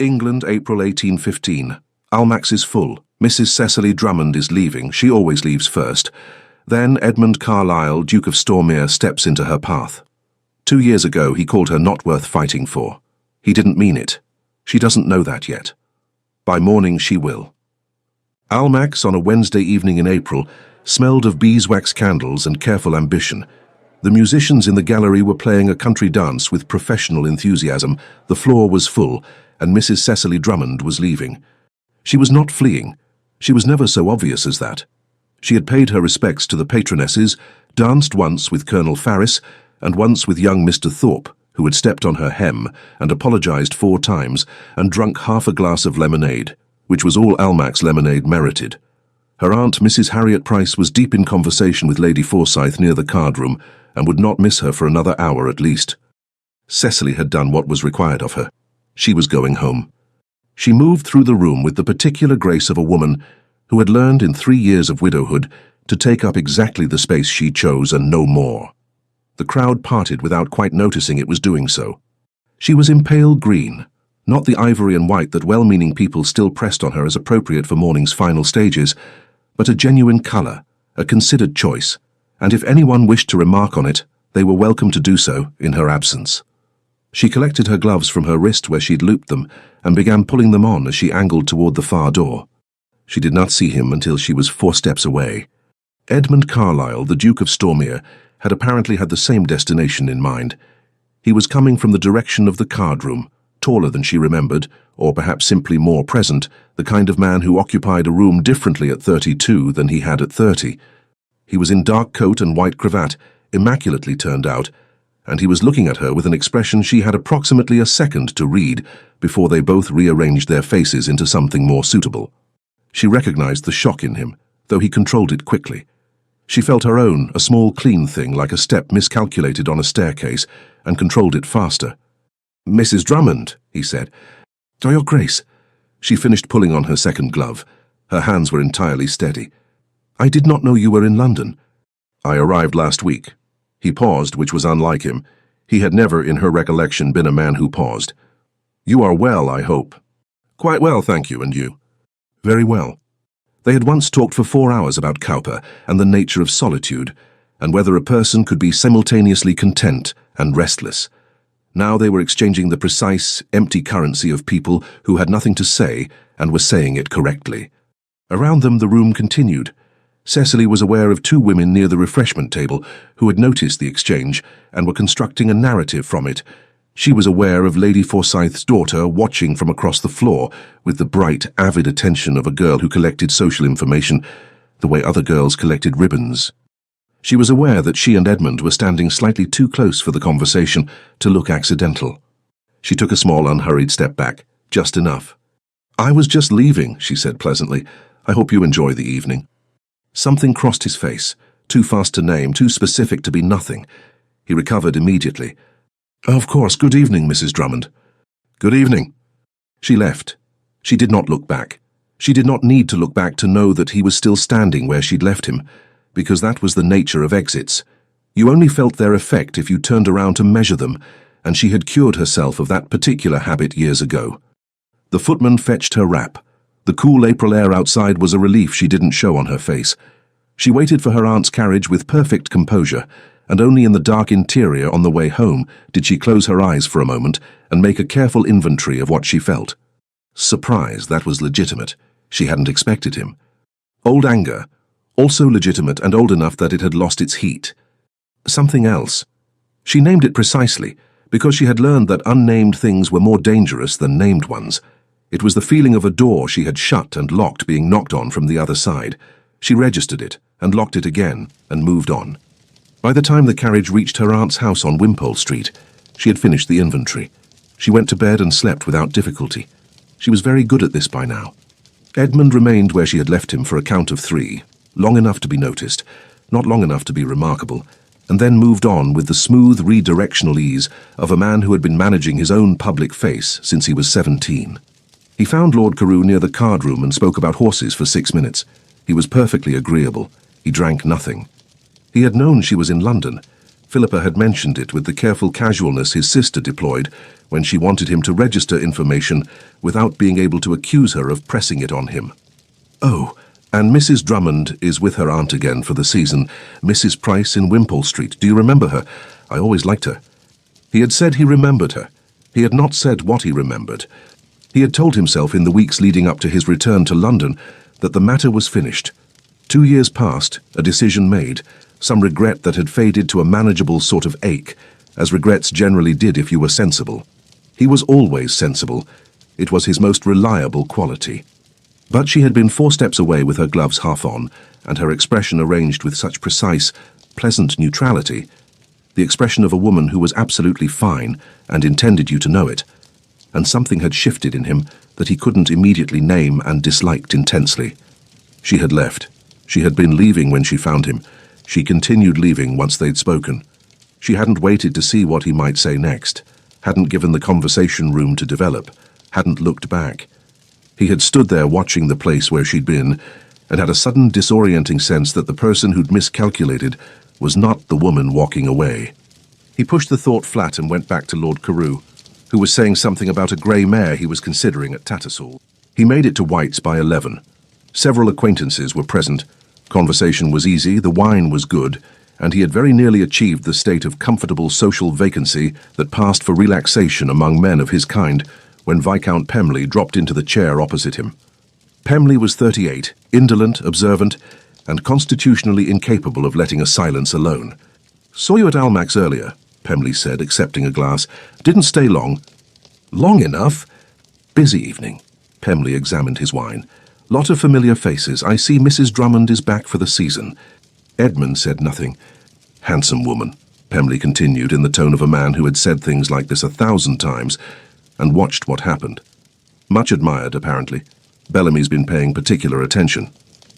England, April 1815. Almack's is full. Mrs. Cecily Drummond is leaving. She always leaves first. Then Edmund Carlisle, Duke of Stormere, steps into her path. 2 years ago he called her not worth fighting for. He didn't mean it. She doesn't know that yet. By morning she will. Almack's on a Wednesday evening in April smelled of beeswax candles and careful ambition. The musicians in the gallery were playing a country dance with professional enthusiasm. The floor was full, and Mrs. Cecily Drummond was leaving. She was not fleeing. She was never so obvious as that. She had paid her respects to the patronesses, danced once with Colonel Farris, and once with young Mr. Thorpe, who had stepped on her hem and apologized 4 times, and drunk half a glass of lemonade, which was all Almack's lemonade merited. Her aunt, Mrs. Harriet Price, was deep in conversation with Lady Forsyth near the card-room, and would not miss her for another hour at least. Cecily had done what was required of her. She was going home. She moved through the room with the particular grace of a woman who had learned in 3 years of widowhood to take up exactly the space she chose and no more. The crowd parted without quite noticing it was doing so. She was in pale green, not the ivory and white that well-meaning people still pressed on her as appropriate for morning's final stages, but a genuine colour, a considered choice, and if anyone wished to remark on it, they were welcome to do so in her absence. She collected her gloves from her wrist where she'd looped them and began pulling them on as she angled toward the far door. She did not see him until she was 4 steps away. Edmund Carlisle, the Duke of Stormere, had apparently had the same destination in mind. He was coming from the direction of the card-room, taller than she remembered, or perhaps simply more present, the kind of man who occupied a room differently at 32 than he had at 30. He was in dark coat and white cravat, immaculately turned out, and he was looking at her with an expression she had approximately a second to read before they both rearranged their faces into something more suitable. She recognized the shock in him, though he controlled it quickly. She felt her own, a small clean thing like a step miscalculated on a staircase, and controlled it faster. "Mrs. Drummond," he said. "Oh, Your Grace." She finished pulling on her second glove. Her hands were entirely steady. "I did not know you were in London." "I arrived last week." He paused, which was unlike him. He had never, in her recollection, been a man who paused. "You are well, I hope." "Quite well, thank you, and you?" "Very well." They had once talked for 4 hours about Cowper and the nature of solitude, and whether a person could be simultaneously content and restless. Now they were exchanging the precise, empty currency of people who had nothing to say and were saying it correctly. Around them the room continued. Cecily was aware of 2 women near the refreshment table who had noticed the exchange and were constructing a narrative from it. She was aware of Lady Forsyth's daughter watching from across the floor with the bright, avid attention of a girl who collected social information the way other girls collected ribbons. She was aware that she and Edmund were standing slightly too close for the conversation to look accidental. She took a small, unhurried step back, just enough. "I was just leaving," she said pleasantly. "I hope you enjoy the evening." Something crossed his face, too fast to name, too specific to be nothing. He recovered immediately. "Of course, good evening, Mrs. Drummond." "Good evening." She left. She did not look back. She did not need to look back to know that he was still standing where she'd left him, because that was the nature of exits. You only felt their effect if you turned around to measure them, and she had cured herself of that particular habit years ago. The footman fetched her wrap. The cool April air outside was a relief she didn't show on her face. She waited for her aunt's carriage with perfect composure, and only in the dark interior on the way home did she close her eyes for a moment and make a careful inventory of what she felt. Surprise, that was legitimate. She hadn't expected him. Old anger, also legitimate and old enough that it had lost its heat. Something else. She named it precisely, because she had learned that unnamed things were more dangerous than named ones. It was the feeling of a door she had shut and locked being knocked on from the other side. She registered it, and locked it again, and moved on. By the time the carriage reached her aunt's house on Wimpole Street, she had finished the inventory. She went to bed and slept without difficulty. She was very good at this by now. Edmund remained where she had left him for a count of 3, long enough to be noticed, not long enough to be remarkable, and then moved on with the smooth, redirectional ease of a man who had been managing his own public face since he was 17. He found Lord Carew near the card-room and spoke about horses for 6 minutes. He was perfectly agreeable. He drank nothing. He had known she was in London. Philippa had mentioned it with the careful casualness his sister deployed when she wanted him to register information without being able to accuse her of pressing it on him. "Oh, and Mrs. Drummond is with her aunt again for the season, Mrs. Price in Wimpole Street. Do you remember her? I always liked her." He had said he remembered her. He had not said what he remembered. He had told himself in the weeks leading up to his return to London that the matter was finished. 2 years passed, a decision made, some regret that had faded to a manageable sort of ache, as regrets generally did if you were sensible. He was always sensible. It was his most reliable quality. But she had been 4 steps away with her gloves half on, and her expression arranged with such precise, pleasant neutrality, the expression of a woman who was absolutely fine and intended you to know it, and something had shifted in him that he couldn't immediately name and disliked intensely. She had left. She had been leaving when she found him. She continued leaving once they'd spoken. She hadn't waited to see what he might say next, hadn't given the conversation room to develop, hadn't looked back. He had stood there watching the place where she'd been, and had a sudden disorienting sense that the person who'd miscalculated was not the woman walking away. He pushed the thought flat and went back to Lord Carew, who was saying something about a grey mare he was considering at Tattersall. He made it to White's by 11. Several acquaintances were present. Conversation was easy, the wine was good, and he had very nearly achieved the state of comfortable social vacancy that passed for relaxation among men of his kind when Viscount Pemley dropped into the chair opposite him. Pemley was 38, indolent, observant, and constitutionally incapable of letting a silence alone. "Saw you at Almack's earlier," Pemley said, accepting a glass. "Didn't stay long." "Long enough." "Busy evening." Pemley examined his wine. "Lot of familiar faces. I see Mrs. Drummond is back for the season." Edmund said nothing. "Handsome woman," Pemley continued in the tone of a man who had said things like this 1,000 times and watched what happened. "Much admired, apparently. Bellamy's been paying particular attention."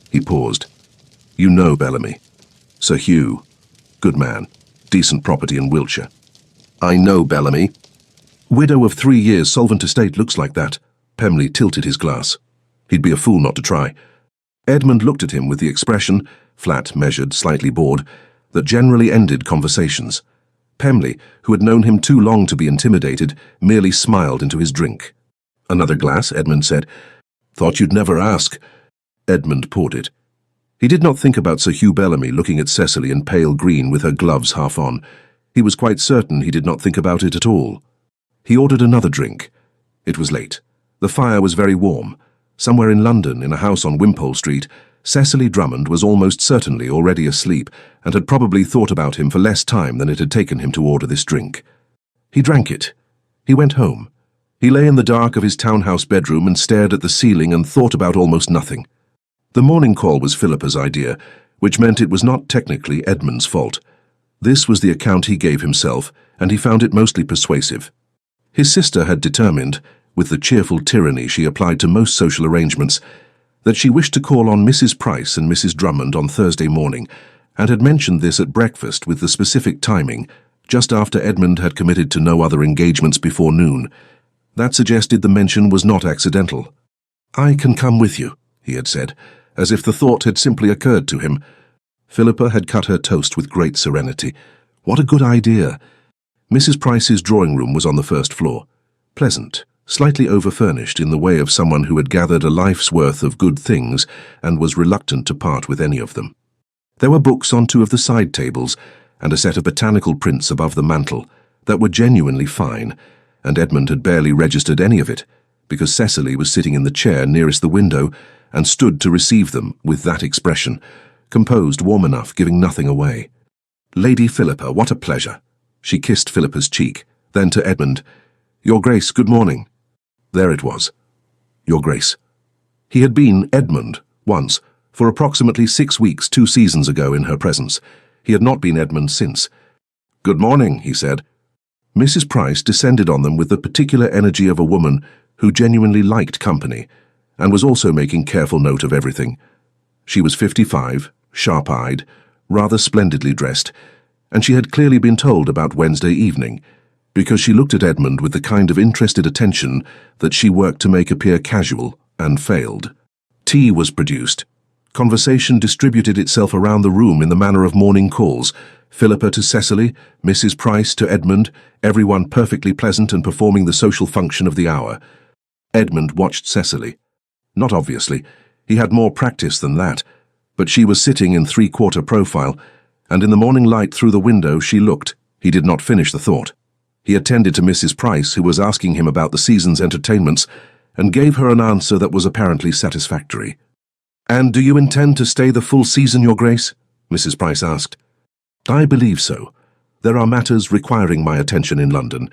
He paused. "You know Bellamy. Sir Hugh. Good man. Decent property in Wiltshire." "I know Bellamy." "Widow of 3 years, solvent estate, looks like that." Pemley tilted his glass. He'd be a fool not to try. Edmund looked at him with the expression, flat, measured, slightly bored, that generally ended conversations. Pemley, who had known him too long to be intimidated, merely smiled into his drink. "Another glass?" Edmund said. "Thought you'd never ask." Edmund poured it. He did not think about Sir Hugh Bellamy looking at Cecily in pale green with her gloves half on. He was quite certain he did not think about it at all. He ordered another drink. It was late. The fire was very warm. Somewhere in London, in a house on Wimpole Street, Cecily Drummond was almost certainly already asleep and had probably thought about him for less time than it had taken him to order this drink. He drank it. He went home. He lay in the dark of his townhouse bedroom and stared at the ceiling and thought about almost nothing. The morning call was Philippa's idea, which meant it was not technically Edmund's fault. This was the account he gave himself, and he found it mostly persuasive. His sister had determined, with the cheerful tyranny she applied to most social arrangements, that she wished to call on Mrs. Price and Mrs. Drummond on Thursday morning, and had mentioned this at breakfast with the specific timing, just after Edmund had committed to no other engagements before noon. That suggested the mention was not accidental. "I can come with you," he had said, as if the thought had simply occurred to him. Philippa had cut her toast with great serenity. What a good idea! Mrs. Price's drawing room was on the first floor. Pleasant, slightly over-furnished in the way of someone who had gathered a life's worth of good things and was reluctant to part with any of them. There were books on 2 of the side tables and a set of botanical prints above the mantel that were genuinely fine, and Edmund had barely registered any of it, because Cecily was sitting in the chair nearest the window and stood to receive them with that expression, composed, warm enough, giving nothing away. "Lady Philippa, what a pleasure." She kissed Philippa's cheek, then to Edmund, "Your Grace, good morning." There it was. Your Grace. He had been Edmund once, for approximately 6 weeks 2 seasons ago in her presence. He had not been Edmund since. "Good morning," he said. Mrs. Price descended on them with the particular energy of a woman who genuinely liked company, and was also making careful note of everything. She was 55, sharp-eyed, rather splendidly dressed, and she had clearly been told about Wednesday evening, because she looked at Edmund with the kind of interested attention that she worked to make appear casual, and failed. Tea was produced. Conversation distributed itself around the room in the manner of morning calls, Philippa to Cecily, Mrs. Price to Edmund, everyone perfectly pleasant and performing the social function of the hour. Edmund watched Cecily. Not obviously. He had more practice than that. But she was sitting in three-quarter profile, and in the morning light through the window she looked. He did not finish the thought. He attended to Mrs. Price, who was asking him about the season's entertainments, and gave her an answer that was apparently satisfactory. "And do you intend to stay the full season, Your Grace?" Mrs. Price asked. "I believe so. There are matters requiring my attention in London."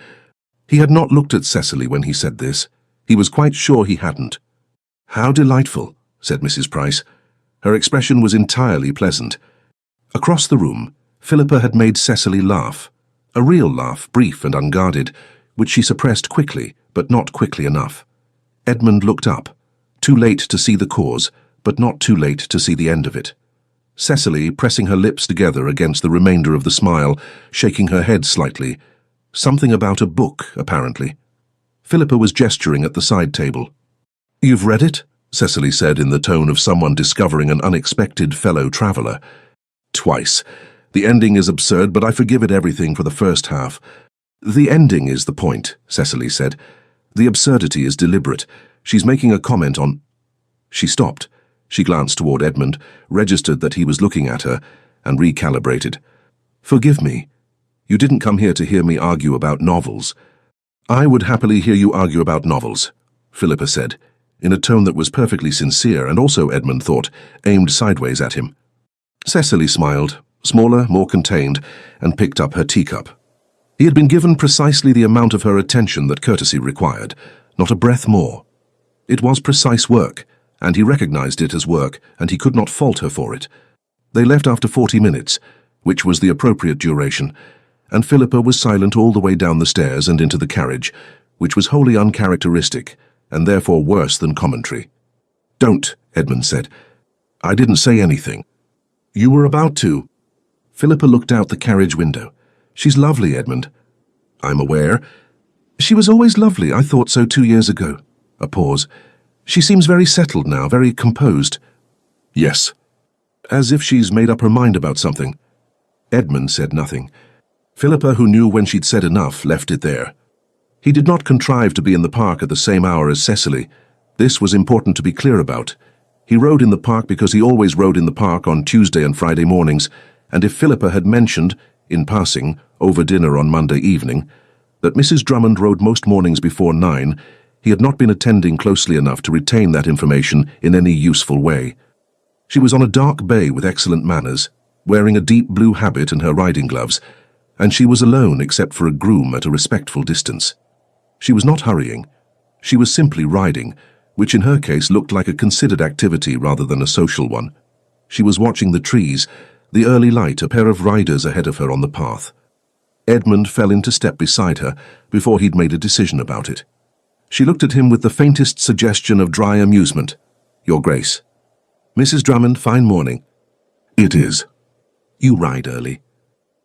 He had not looked at Cecily when he said this. He was quite sure he hadn't. "How delightful," said Mrs. Price. Her expression was entirely pleasant. Across the room, Philippa had made Cecily laugh. A real laugh, brief and unguarded, which she suppressed quickly, but not quickly enough. Edmund looked up, too late to see the cause, but not too late to see the end of it. Cecily, pressing her lips together against the remainder of the smile, shaking her head slightly. Something about a book, apparently. Philippa was gesturing at the side table. "You've read it?" Cecily said in the tone of someone discovering an unexpected fellow traveller. "Twice. The ending is absurd, but I forgive it everything for the first half." "The ending is the point," Cecily said. "The absurdity is deliberate. She's making a comment on—" She stopped. She glanced toward Edmund, registered that he was looking at her, and recalibrated. "Forgive me. You didn't come here to hear me argue about novels." "I would happily hear you argue about novels," Philippa said, in a tone that was perfectly sincere and also, Edmund thought, aimed sideways at him. Cecily smiled, smaller, more contained, and picked up her teacup. He had been given precisely the amount of her attention that courtesy required, not a breath more. It was precise work, and he recognized it as work, and he could not fault her for it. They left after 40 minutes, which was the appropriate duration, and Philippa was silent all the way down the stairs and into the carriage, which was wholly uncharacteristic, and therefore worse than commentary. "Don't," Edmund said. "I didn't say anything." "You were about to." Philippa looked out the carriage window. "She's lovely, Edmund." "I'm aware." "She was always lovely. I thought so 2 years ago." A pause. "She seems very settled now, very composed." "Yes." "As if she's made up her mind about something." Edmund said nothing. Philippa, who knew when she'd said enough, left it there. He did not contrive to be in the park at the same hour as Cecily. This was important to be clear about. He rode in the park because he always rode in the park on Tuesday and Friday mornings, and if Philippa had mentioned, in passing, over dinner on Monday evening, that Mrs. Drummond rode most mornings before 9, he had not been attending closely enough to retain that information in any useful way. She was on a dark bay with excellent manners, wearing a deep blue habit and her riding gloves, and she was alone except for a groom at a respectful distance. She was not hurrying. She was simply riding, which in her case looked like a considered activity rather than a social one. She was watching the trees, the early light, a pair of riders ahead of her on the path. Edmund fell into step beside her before he'd made a decision about it. She looked at him with the faintest suggestion of dry amusement. "Your Grace." "Mrs. Drummond, fine morning." "It is." "You ride early."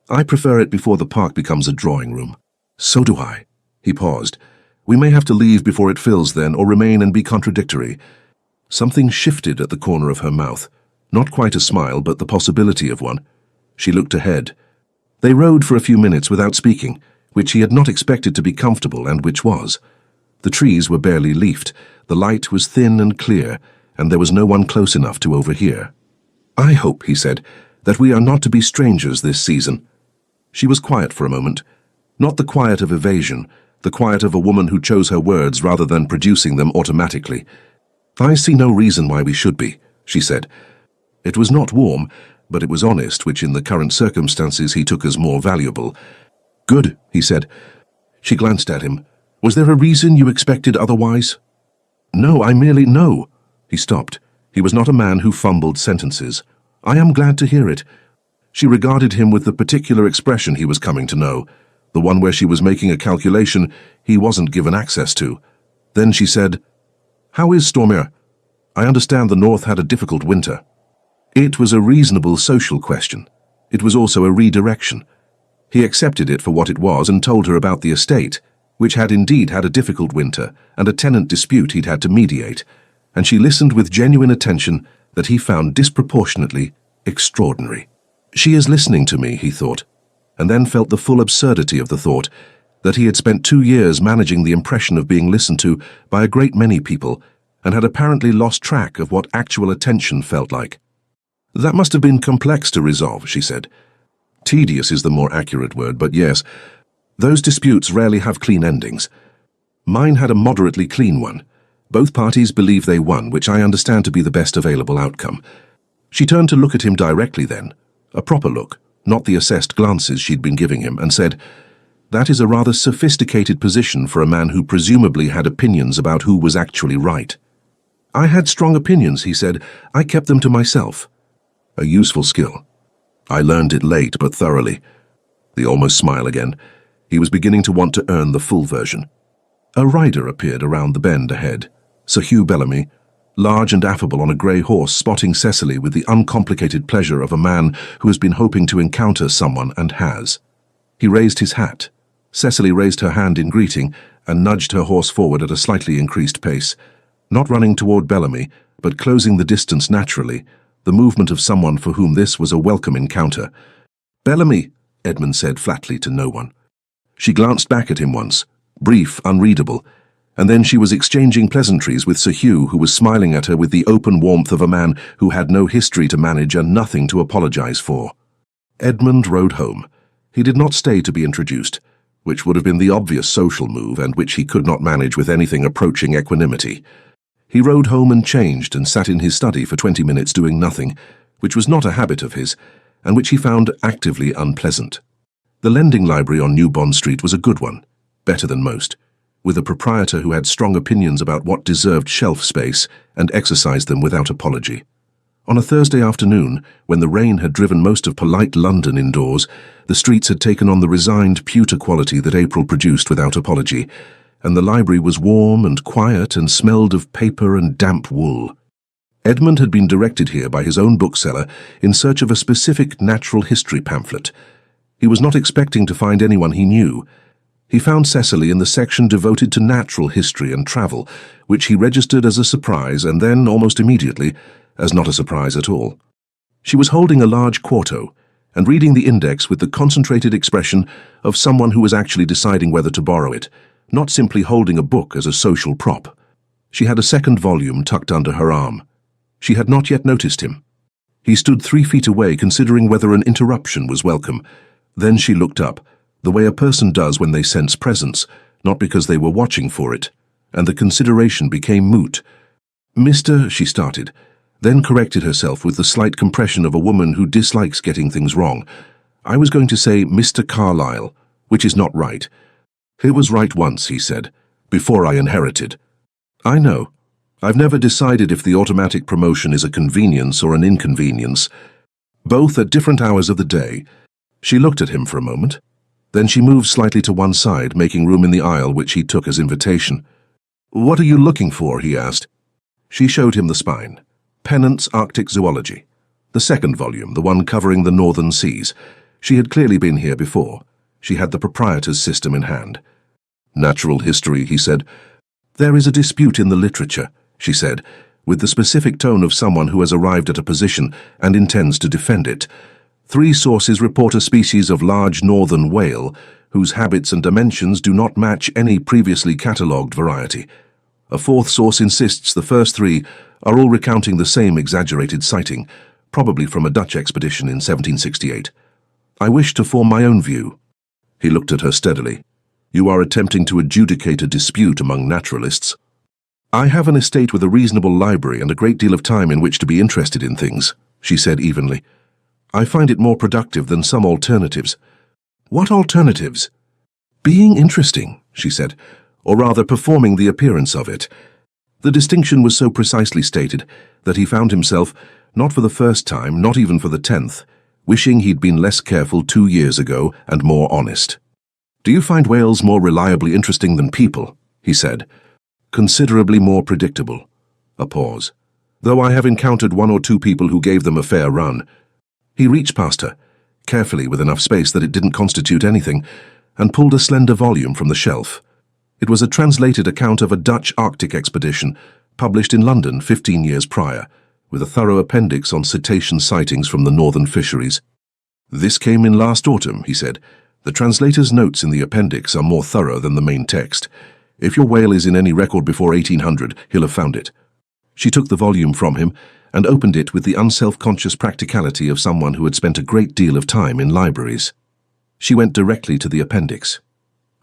"I prefer it before the park becomes a drawing room." "So do I." He paused. "We may have to leave before it fills then, or remain and be contradictory." Something shifted at the corner of her mouth. Not quite a smile, but the possibility of one. She looked ahead. They rode for a few minutes without speaking, which he had not expected to be comfortable, and which was. The trees were barely leafed, the light was thin and clear, and there was no one close enough to overhear. "I hope," he said, "that we are not to be strangers this season." She was quiet for a moment. Not the quiet of evasion, the quiet of a woman who chose her words rather than producing them automatically. "I see no reason why we should be," she said. It was not warm, but it was honest, which in the current circumstances he took as more valuable. "Good," he said. She glanced at him. "Was there a reason you expected otherwise?" "No, I merely know." He stopped. He was not a man who fumbled sentences. "I am glad to hear it." She regarded him with the particular expression he was coming to know, the one where she was making a calculation he wasn't given access to. Then she said, "How is Stormere? I understand the North had a difficult winter." It was a reasonable social question. It was also a redirection. He accepted it for what it was and told her about the estate, which had indeed had a difficult winter and a tenant dispute he'd had to mediate, and she listened with genuine attention that he found disproportionately extraordinary. She is listening to me, he thought, and then felt the full absurdity of the thought that he had spent 2 years managing the impression of being listened to by a great many people and had apparently lost track of what actual attention felt like. That must have been complex to resolve, she said. Tedious is the more accurate word, but yes, those disputes rarely have clean endings. Mine had a moderately clean one. Both parties believe they won, which I understand to be the best available outcome. She turned to look at him directly then, a proper look, not the assessed glances she'd been giving him, and said, "That is a rather sophisticated position for a man who presumably had opinions about who was actually right." "I had strong opinions," he said. "I kept them to myself." A useful skill. I learned it late but thoroughly. The almost smile again. He was beginning to want to earn the full version. A rider appeared around the bend ahead. Sir Hugh Bellamy, large and affable on a grey horse, spotting Cecily with the uncomplicated pleasure of a man who has been hoping to encounter someone and has. He raised his hat. Cecily raised her hand in greeting and nudged her horse forward at a slightly increased pace, not running toward Bellamy, but closing the distance naturally, the movement of someone for whom this was a welcome encounter. "Bellamy," Edmund said flatly to no one. She glanced back at him once, brief, unreadable, and then she was exchanging pleasantries with Sir Hugh, who was smiling at her with the open warmth of a man who had no history to manage and nothing to apologize for. Edmund rode home. He did not stay to be introduced, which would have been the obvious social move and which he could not manage with anything approaching equanimity. He rode home and changed and sat in his study for 20 minutes doing nothing, which was not a habit of his, and which he found actively unpleasant. The lending library on New Bond Street was a good one, better than most, with a proprietor who had strong opinions about what deserved shelf space and exercised them without apology. On a Thursday afternoon, when the rain had driven most of polite London indoors, the streets had taken on the resigned pewter quality that April produced without apology, and the library was warm and quiet and smelled of paper and damp wool. Edmund had been directed here by his own bookseller in search of a specific natural history pamphlet. He was not expecting to find anyone he knew. He found Cecily in the section devoted to natural history and travel, which he registered as a surprise and then, almost immediately, as not a surprise at all. She was holding a large quarto and reading the index with the concentrated expression of someone who was actually deciding whether to borrow it, not simply holding a book as a social prop. She had a second volume tucked under her arm. She had not yet noticed him. He stood 3 feet away, considering whether an interruption was welcome. Then she looked up, the way a person does when they sense presence, not because they were watching for it, and the consideration became moot. "Mr." she started, then corrected herself with the slight compression of a woman who dislikes getting things wrong. "I was going to say Mr. Carlyle, which is not right." "It was right once," he said, "before I inherited." "I know. I've never decided if the automatic promotion is a convenience or an inconvenience. Both at different hours of the day." She looked at him for a moment. Then she moved slightly to one side, making room in the aisle, which he took as invitation. "What are you looking for?" he asked. She showed him the spine. Pennant's Arctic Zoology. The second volume, the one covering the northern seas. She had clearly been here before. She had the proprietor's system in hand. "Natural history," he said. "There is a dispute in the literature," she said, with the specific tone of someone who has arrived at a position and intends to defend it. 3 sources report a species of large northern whale whose habits and dimensions do not match any previously catalogued variety. A 4th source insists the first 3 are all recounting the same exaggerated sighting, probably from a Dutch expedition in 1768. I wish to form my own view." He looked at her steadily. "You are attempting to adjudicate a dispute among naturalists." "I have an estate with a reasonable library and a great deal of time in which to be interested in things," she said evenly. "I find it more productive than some alternatives." "What alternatives?" "Being interesting," she said, "or rather performing the appearance of it." The distinction was so precisely stated that he found himself, not for the first time, not even for the 10th, wishing he'd been less careful 2 years ago and more honest. "Do you find whales more reliably interesting than people?" he said. "Considerably more predictable." A pause. "Though I have encountered 1 or 2 people who gave them a fair run." He reached past her, carefully with enough space that it didn't constitute anything, and pulled a slender volume from the shelf. It was a translated account of a Dutch Arctic expedition, published in London 15 years prior, with a thorough appendix on cetacean sightings from the northern fisheries. "This came in last autumn," he said. "The translator's notes in the appendix are more thorough than the main text. If your whale is in any record before 1800, he'll have found it." She took the volume from him and opened it with the unself-conscious practicality of someone who had spent a great deal of time in libraries. She went directly to the appendix.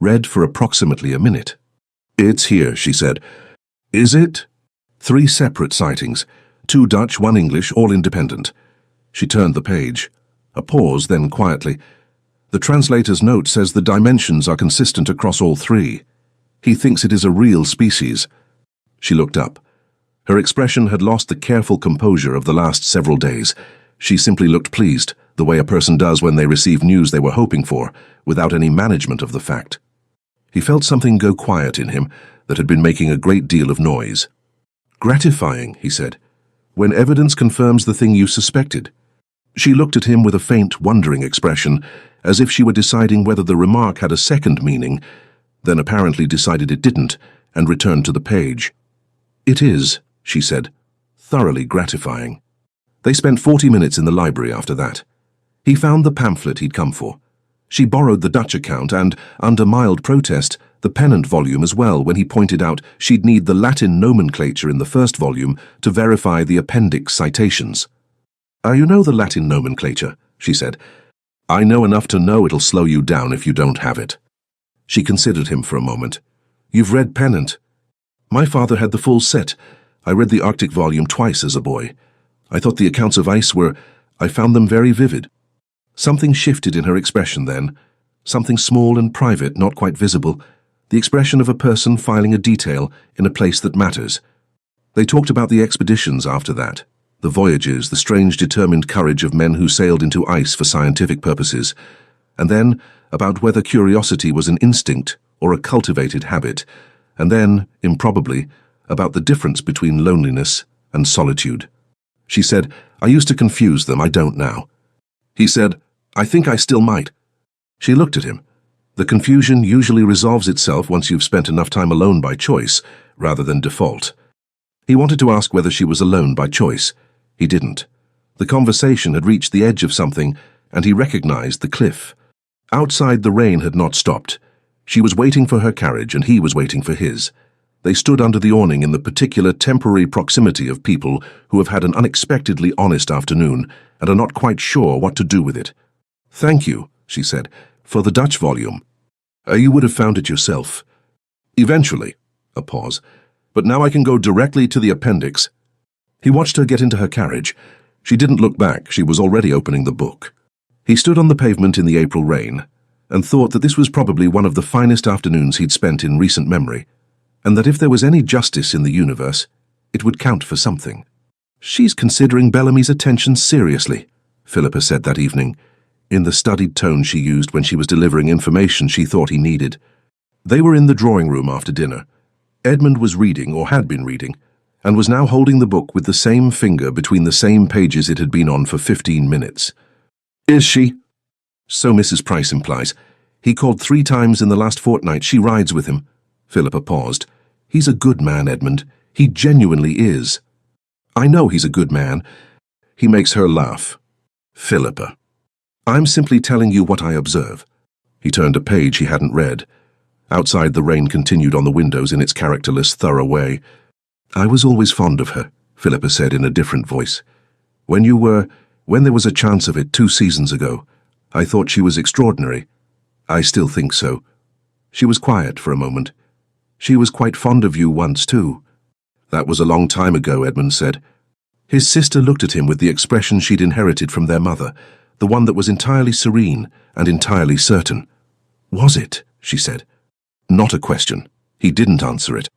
Read for approximately a minute. "It's here," she said. "Is it?" 3 separate sightings, 2 Dutch, 1 English, all independent. She turned the page. A pause, then quietly. "The translator's note says the dimensions are consistent across all 3. He thinks it is a real species." She looked up. Her expression had lost the careful composure of the last several days. She simply looked pleased, the way a person does when they receive news they were hoping for, without any management of the fact. He felt something go quiet in him that had been making a great deal of noise. "Gratifying," he said, "when evidence confirms the thing you suspected." She looked at him with a faint, wondering expression, as if she were deciding whether the remark had a second meaning, then apparently decided it didn't, and returned to the page. "It is," she said, "thoroughly gratifying." They spent 40 minutes in the library after that. He found the pamphlet he'd come for. She borrowed the Dutch account and, under mild protest, the Pennant volume as well when he pointed out she'd need the Latin nomenclature in the first volume to verify the appendix citations. "You know the Latin nomenclature," she said. "I know enough to know it'll slow you down if you don't have it." She considered him for a moment. "You've read Pennant?" "My father had the full set. I read the Arctic volume twice as a boy. I thought the accounts of ice I found them very vivid." Something shifted in her expression then. Something small and private, not quite visible. The expression of a person filing a detail in a place that matters. They talked about the expeditions after that. The voyages, the strange determined courage of men who sailed into ice for scientific purposes. And then, about whether curiosity was an instinct or a cultivated habit. And then, improbably, about the difference between loneliness and solitude. She said, "I used to confuse them, I don't now." He said, "I think I still might." She looked at him. The confusion usually resolves itself once you've spent enough time alone by choice, rather than default. He wanted to ask whether she was alone by choice. He didn't. The conversation had reached the edge of something, and he recognized the cliff. Outside, the rain had not stopped. She was waiting for her carriage, and he was waiting for his. They stood under the awning in the particular temporary proximity of people who have had an unexpectedly honest afternoon and are not quite sure what to do with it. "Thank you," she said, "for the Dutch volume. You would have found it yourself." "Eventually." A pause. "But now I can go directly to the appendix." He watched her get into her carriage. She didn't look back. She was already opening the book. He stood on the pavement in the April rain and thought that this was probably one of the finest afternoons he'd spent in recent memory, and that if there was any justice in the universe, it would count for something. "She's considering Bellamy's attention seriously," Philippa said that evening, in the studied tone she used when she was delivering information she thought he needed. They were in the drawing room after dinner. Edmund was reading, or had been reading, and was now holding the book with the same finger between the same pages it had been on for 15 minutes. "Is she?" "So Mrs. Price implies. He called 3 times in the last fortnight. She rides with him." Philippa paused. "He's a good man, Edmund. He genuinely is." "I know he's a good man." He makes her laugh. "Philippa, I'm simply telling you what I observe." He turned a page he hadn't read. Outside, the rain continued on the windows in its characterless, thorough way. "I was always fond of her," Philippa said in a different voice. When there was a chance of it 2 seasons ago, I thought she was extraordinary. I still think so." She was quiet for a moment. "She was quite fond of you once, too." "That was a long time ago," Edmund said. His sister looked at him with the expression she'd inherited from their mother, the one that was entirely serene and entirely certain. "Was it?" she said. Not a question. He didn't answer it.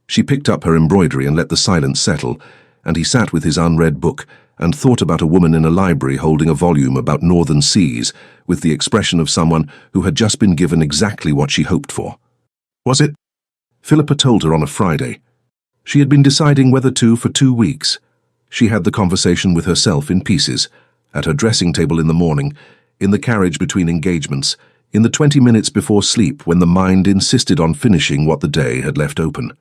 She picked up her embroidery and let the silence settle, and he sat with his unread book and thought about a woman in a library holding a volume about northern seas with the expression of someone who had just been given exactly what she hoped for. "Was it?" Philippa told her on a Friday. She had been deciding whether to for 2 weeks. She had the conversation with herself in pieces, at her dressing table in the morning, in the carriage between engagements, in the 20 minutes before sleep when the mind insisted on finishing what the day had left open.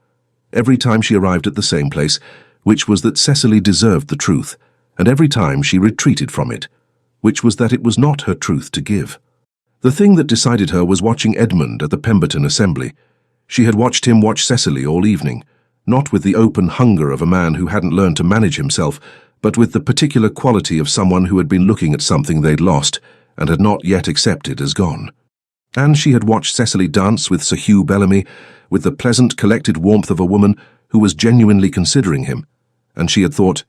Every time she arrived at the same place, which was that Cecily deserved the truth, and every time she retreated from it. which was that it was not her truth to give. The thing that decided her was watching Edmund at the Pemberton Assembly. She had watched him watch Cecily all evening, not with the open hunger of a man who hadn't learned to manage himself, but with the particular quality of someone who had been looking at something they'd lost and had not yet accepted as gone. And she had watched Cecily dance with Sir Hugh Bellamy with the pleasant, collected warmth of a woman who was genuinely considering him, and she had thought,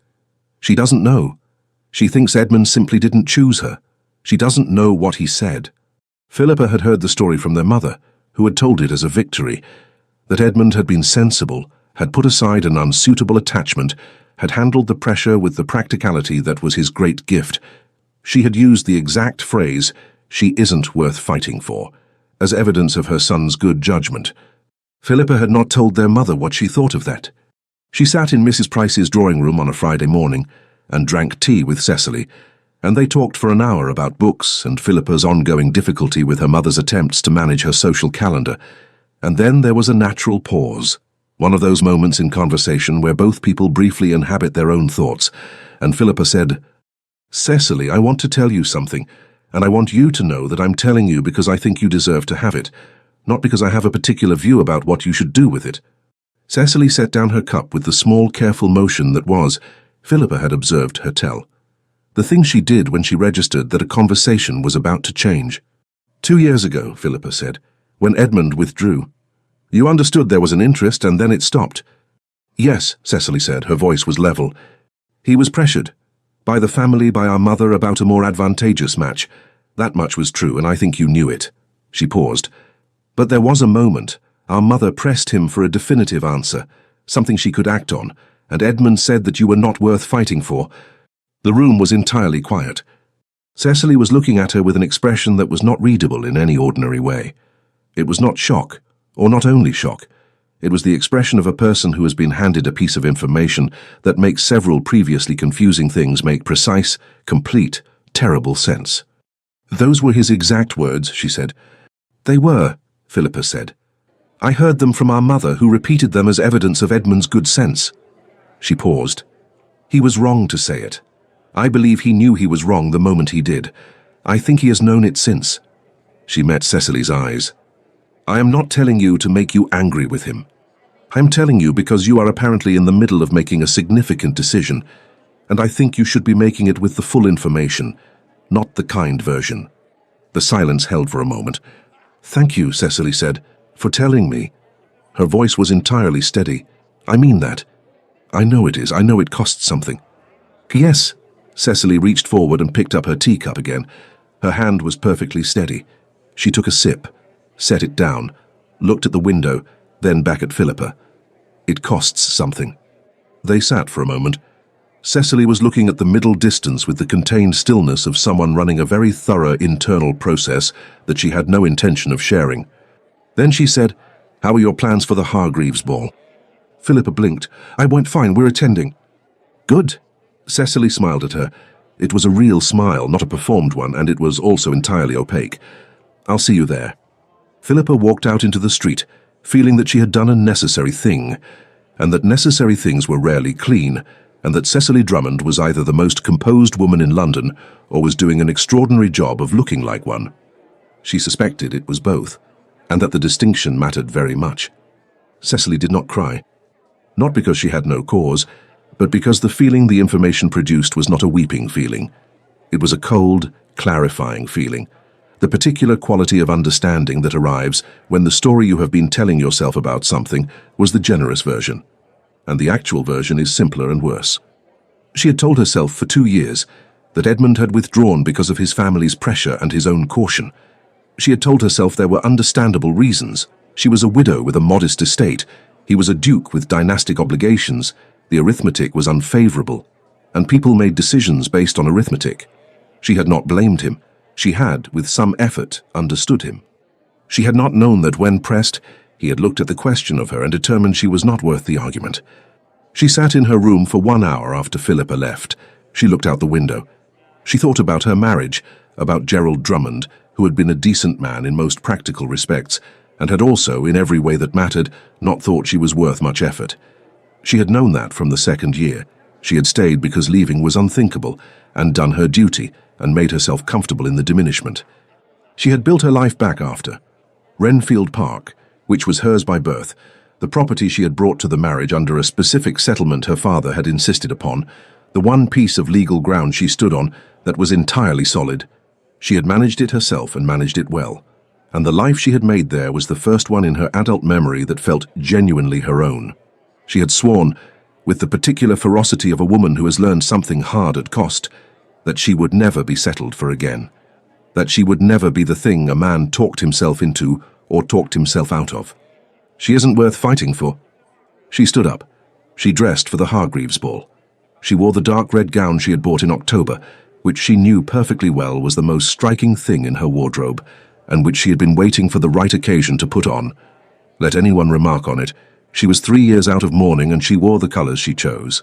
she doesn't know. She thinks Edmund simply didn't choose her. She doesn't know what he said. Philippa had heard the story from their mother, who had told it as a victory, that Edmund had been sensible, had put aside an unsuitable attachment, had handled the pressure with the practicality that was his great gift. She had used the exact phrase, "she isn't worth fighting for," as evidence of her son's good judgment. Philippa had not told their mother what she thought of that. She sat in Mrs. Price's drawing room on a Friday morning and drank tea with Cecily, and they talked for an hour about books and Philippa's ongoing difficulty with her mother's attempts to manage her social calendar. And then there was a natural pause, one of those moments in conversation where both people briefly inhabit their own thoughts, and Philippa said, "Cecily, I want to tell you something, and I want you to know that I'm telling you because I think you deserve to have it, not because I have a particular view about what you should do with it." Cecily set down her cup with the small, careful motion that was, Philippa had observed her tell, the thing she did when she registered that a conversation was about to change. "2 years ago," Philippa said, "when Edmund withdrew. You understood there was an interest and then it stopped." "Yes," Cecily said, her voice was level. "He was pressured. By the family, by our mother, about a more advantageous match. That much was true, and I think you knew it." She paused. "But there was a moment. Our mother pressed him for a definitive answer, something she could act on, and Edmund said that you were not worth fighting for." The room was entirely quiet. Cecily was looking at her with an expression that was not readable in any ordinary way. It was not shock, or not only shock. It was the expression of a person who has been handed a piece of information that makes several previously confusing things make precise, complete, terrible sense. "Those were his exact words," she said. "They were," Philippa said. "I heard them from our mother, who repeated them as evidence of Edmund's good sense." She paused. "He was wrong to say it. I believe he knew he was wrong the moment he did. I think he has known it since." She met Cecily's eyes. "I am not telling you to make you angry with him. I'm telling you because you are apparently in the middle of making a significant decision, and I think you should be making it with the full information, not the kind version." The silence held for a moment. "Thank you," Cecily said, "for telling me." Her voice was entirely steady. "I mean that. I know it is. I know it costs something." "Yes." Cecily reached forward and picked up her teacup again. Her hand was perfectly steady. She took a sip, set it down, looked at the window, then back at Philippa. "It costs something." They sat for a moment. Cecily was looking at the middle distance with the contained stillness of someone running a very thorough internal process that she had no intention of sharing. Then she said, "How are your plans for the Hargreaves ball?" Philippa blinked. "I went fine, we're attending." "Good." Cecily smiled at her. It was a real smile, not a performed one, and it was also entirely opaque. "I'll see you there." Philippa walked out into the street, feeling that she had done a necessary thing, and that necessary things were rarely clean, and that Cecily Drummond was either the most composed woman in London or was doing an extraordinary job of looking like one. She suspected it was both, and that the distinction mattered very much. Cecily did not cry, not because she had no cause, but because the feeling the information produced was not a weeping feeling. It was a cold, clarifying feeling, the particular quality of understanding that arrives when the story you have been telling yourself about something was the generous version, and the actual version is simpler and worse. She had told herself for 2 years that Edmund had withdrawn because of his family's pressure and his own caution. She had told herself there were understandable reasons. She was a widow with a modest estate. He was a duke with dynastic obligations. The arithmetic was unfavorable, and people made decisions based on arithmetic. She had not blamed him. She had, with some effort, understood him. She had not known that when pressed, he had looked at the question of her and determined she was not worth the argument. She sat in her room for 1 hour after Philippa left. She looked out the window. She thought about her marriage, about Gerald Drummond, who had been a decent man in most practical respects, and had also, in every way that mattered, not thought she was worth much effort. She had known that from the second year. She had stayed because leaving was unthinkable, and done her duty, and made herself comfortable in the diminishment. She had built her life back after. Renfield Park, which was hers by birth, the property she had brought to the marriage under a specific settlement her father had insisted upon, the one piece of legal ground she stood on that was entirely solid. She had managed it herself and managed it well, and the life she had made there was the first one in her adult memory that felt genuinely her own. She had sworn, with the particular ferocity of a woman who has learned something hard at cost, that she would never be settled for again, that she would never be the thing a man talked himself into or talked himself out of. She isn't worth fighting for. She stood up. She dressed for the Hargreaves ball. She wore the dark red gown she had bought in October, which she knew perfectly well was the most striking thing in her wardrobe, and which she had been waiting for the right occasion to put on. Let anyone remark on it, she was 3 years out of mourning and she wore the colours she chose.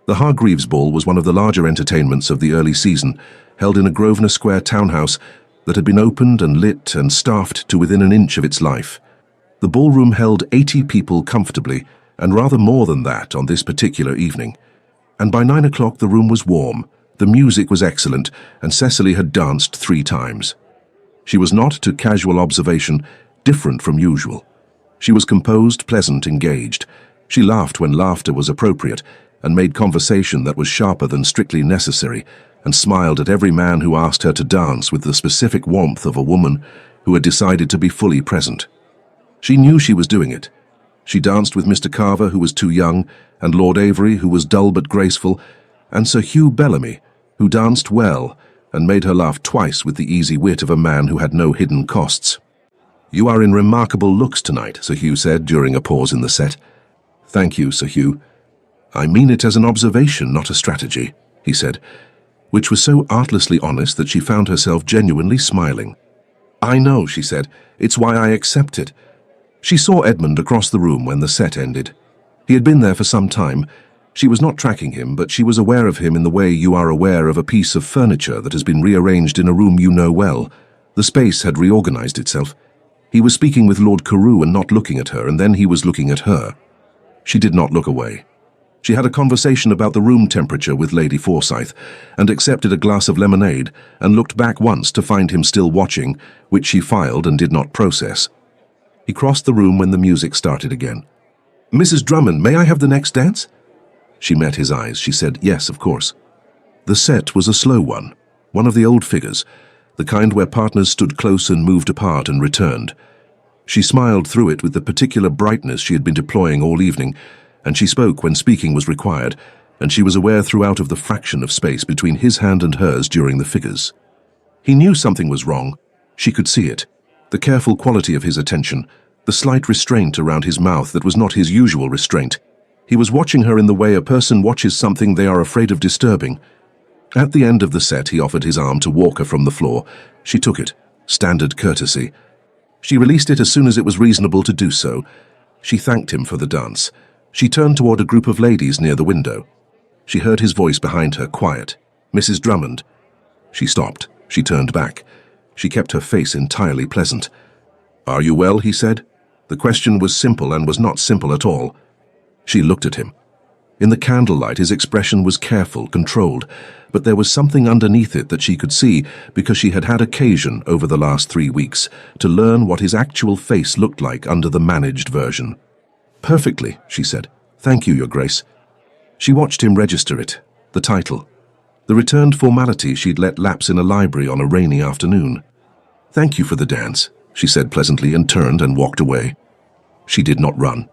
The Hargreaves Ball was one of the larger entertainments of the early season, held in a Grosvenor Square townhouse that had been opened and lit and staffed to within an inch of its life. The ballroom held 80 people comfortably, and rather more than that on this particular evening. And by 9 o'clock the room was warm, the music was excellent, and Cecily had danced 3 times. She was not, to casual observation, different from usual. She was composed, pleasant, engaged. She laughed when laughter was appropriate, and made conversation that was sharper than strictly necessary, and smiled at every man who asked her to dance with the specific warmth of a woman who had decided to be fully present. She knew she was doing it. She danced with Mr. Carver, who was too young, and Lord Avery, who was dull but graceful, and Sir Hugh Bellamy, who danced well, and made her laugh twice with the easy wit of a man who had no hidden costs. "You are in remarkable looks tonight," Sir Hugh said during a pause in the set. "Thank you, Sir Hugh. I mean it as an observation, not a strategy," he said, which was so artlessly honest that she found herself genuinely smiling. "I know," she said. "It's why I accept it." She saw Edmund across the room when the set ended. He had been there for some time. She was not tracking him, but she was aware of him in the way you are aware of a piece of furniture that has been rearranged in a room you know well. The space had reorganized itself. He was speaking with Lord Carew and not looking at her, and then he was looking at her. She did not look away. She had a conversation about the room temperature with Lady Forsyth, and accepted a glass of lemonade, and looked back once to find him still watching, which she filed and did not process. He crossed the room when the music started again. "Mrs. Drummond, may I have the next dance?" She met his eyes. She said, "Yes, of course." The set was a slow one of the old figures, the kind where partners stood close and moved apart and returned. She smiled through it with the particular brightness she had been deploying all evening, and she spoke when speaking was required, and she was aware throughout of the fraction of space between his hand and hers during the figures. He knew something was wrong. She could see it. The careful quality of his attention, the slight restraint around his mouth that was not his usual restraint. He was watching her in the way a person watches something they are afraid of disturbing. At the end of the set, he offered his arm to walk her from the floor. She took it, standard courtesy. She released it as soon as it was reasonable to do so. She thanked him for the dance. She turned toward a group of ladies near the window. She heard his voice behind her, quiet. "Mrs. Drummond." She stopped. She turned back. She kept her face entirely pleasant. "Are you well?" he said. The question was simple and was not simple at all. She looked at him. In the candlelight, his expression was careful, controlled, but there was something underneath it that she could see because she had had occasion over the last 3 weeks to learn what his actual face looked like under the managed version. "Perfectly," she said. "Thank you, Your Grace." She watched him register it, the title, the returned formality she'd let lapse in a library on a rainy afternoon. "Thank you for the dance," she said pleasantly, and turned and walked away. She did not run.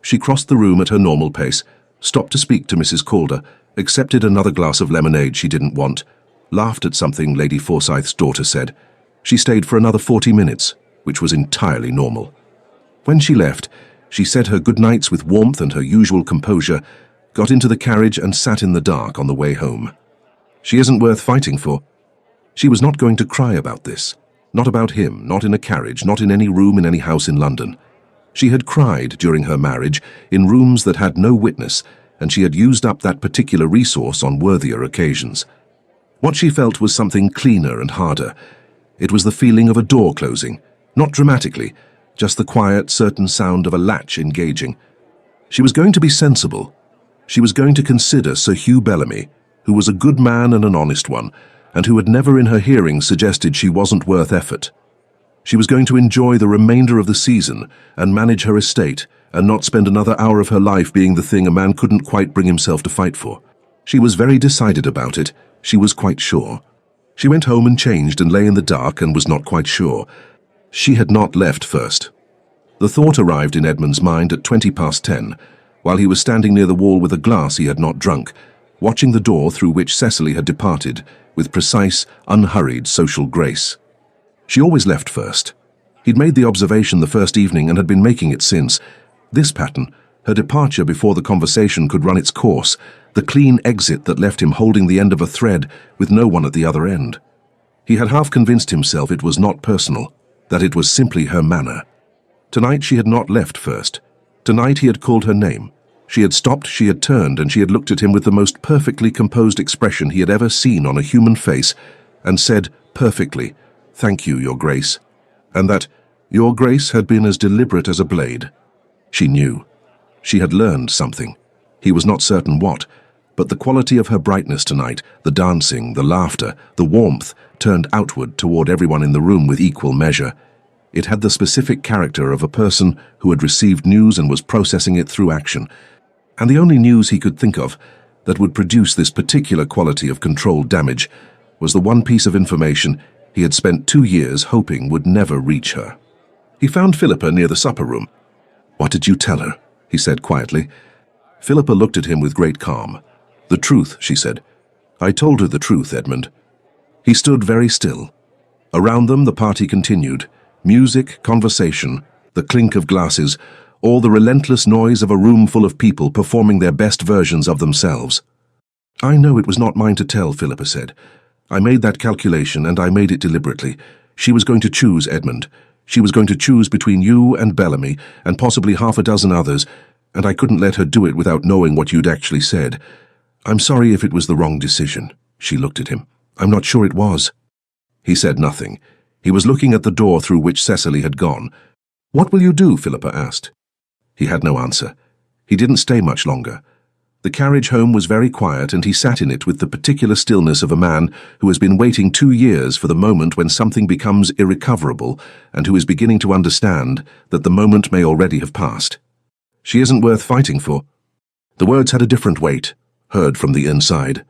She crossed the room at her normal pace, stopped to speak to Mrs. Calder, accepted another glass of lemonade she didn't want, laughed at something Lady Forsyth's daughter said. She stayed for another 40 minutes, which was entirely normal. When she left, she said her goodnights with warmth and her usual composure, got into the carriage and sat in the dark on the way home. She isn't worth fighting for. She was not going to cry about this. Not about him, not in a carriage, not in any room in any house in London. She had cried during her marriage in rooms that had no witness, and she had used up that particular resource on worthier occasions. What she felt was something cleaner and harder. It was the feeling of a door closing, not dramatically, just the quiet, certain sound of a latch engaging. She was going to be sensible. She was going to consider Sir Hugh Bellamy, who was a good man and an honest one, and who had never in her hearing suggested she wasn't worth effort. She was going to enjoy the remainder of the season and manage her estate and not spend another hour of her life being the thing a man couldn't quite bring himself to fight for. She was very decided about it. She was quite sure. She went home and changed and lay in the dark and was not quite sure. She had not left first. The thought arrived in Edmund's mind at 10:20, while he was standing near the wall with a glass he had not drunk, watching the door through which Cecily had departed with precise, unhurried social grace. She always left first. He'd made the observation the first evening and had been making it since. This pattern, her departure before the conversation could run its course, the clean exit that left him holding the end of a thread with no one at the other end. He had half convinced himself it was not personal, that it was simply her manner. Tonight she had not left first. Tonight he had called her name. She had stopped, she had turned, and she had looked at him with the most perfectly composed expression he had ever seen on a human face, and said perfectly, "Thank you, Your Grace," and that Your Grace had been as deliberate as a blade. She knew. She had learned something. He was not certain what, but the quality of her brightness tonight, the dancing, the laughter, the warmth, turned outward toward everyone in the room with equal measure. It had the specific character of a person who had received news and was processing it through action. And the only news he could think of that would produce this particular quality of controlled damage was the one piece of information he had spent 2 years hoping would never reach her. He found Philippa near the supper room. "What did you tell her?" he said quietly. Philippa looked at him with great calm. "The truth," she said. "I told her the truth, Edmund." He stood very still. Around them the party continued. Music, conversation, the clink of glasses, all the relentless noise of a room full of people performing their best versions of themselves. "I know it was not mine to tell," Philippa said. "I made that calculation, and I made it deliberately. She was going to choose, Edmund. She was going to choose between you and Bellamy, and possibly half a dozen others, and I couldn't let her do it without knowing what you'd actually said. I'm sorry if it was the wrong decision." She looked at him. "I'm not sure it was." He said nothing. He was looking at the door through which Cecily had gone. "What will you do?" Philippa asked. He had no answer. He didn't stay much longer. The carriage home was very quiet, and he sat in it with the particular stillness of a man who has been waiting 2 years for the moment when something becomes irrecoverable and who is beginning to understand that the moment may already have passed. "She isn't worth fighting for." The words had a different weight, heard from the inside.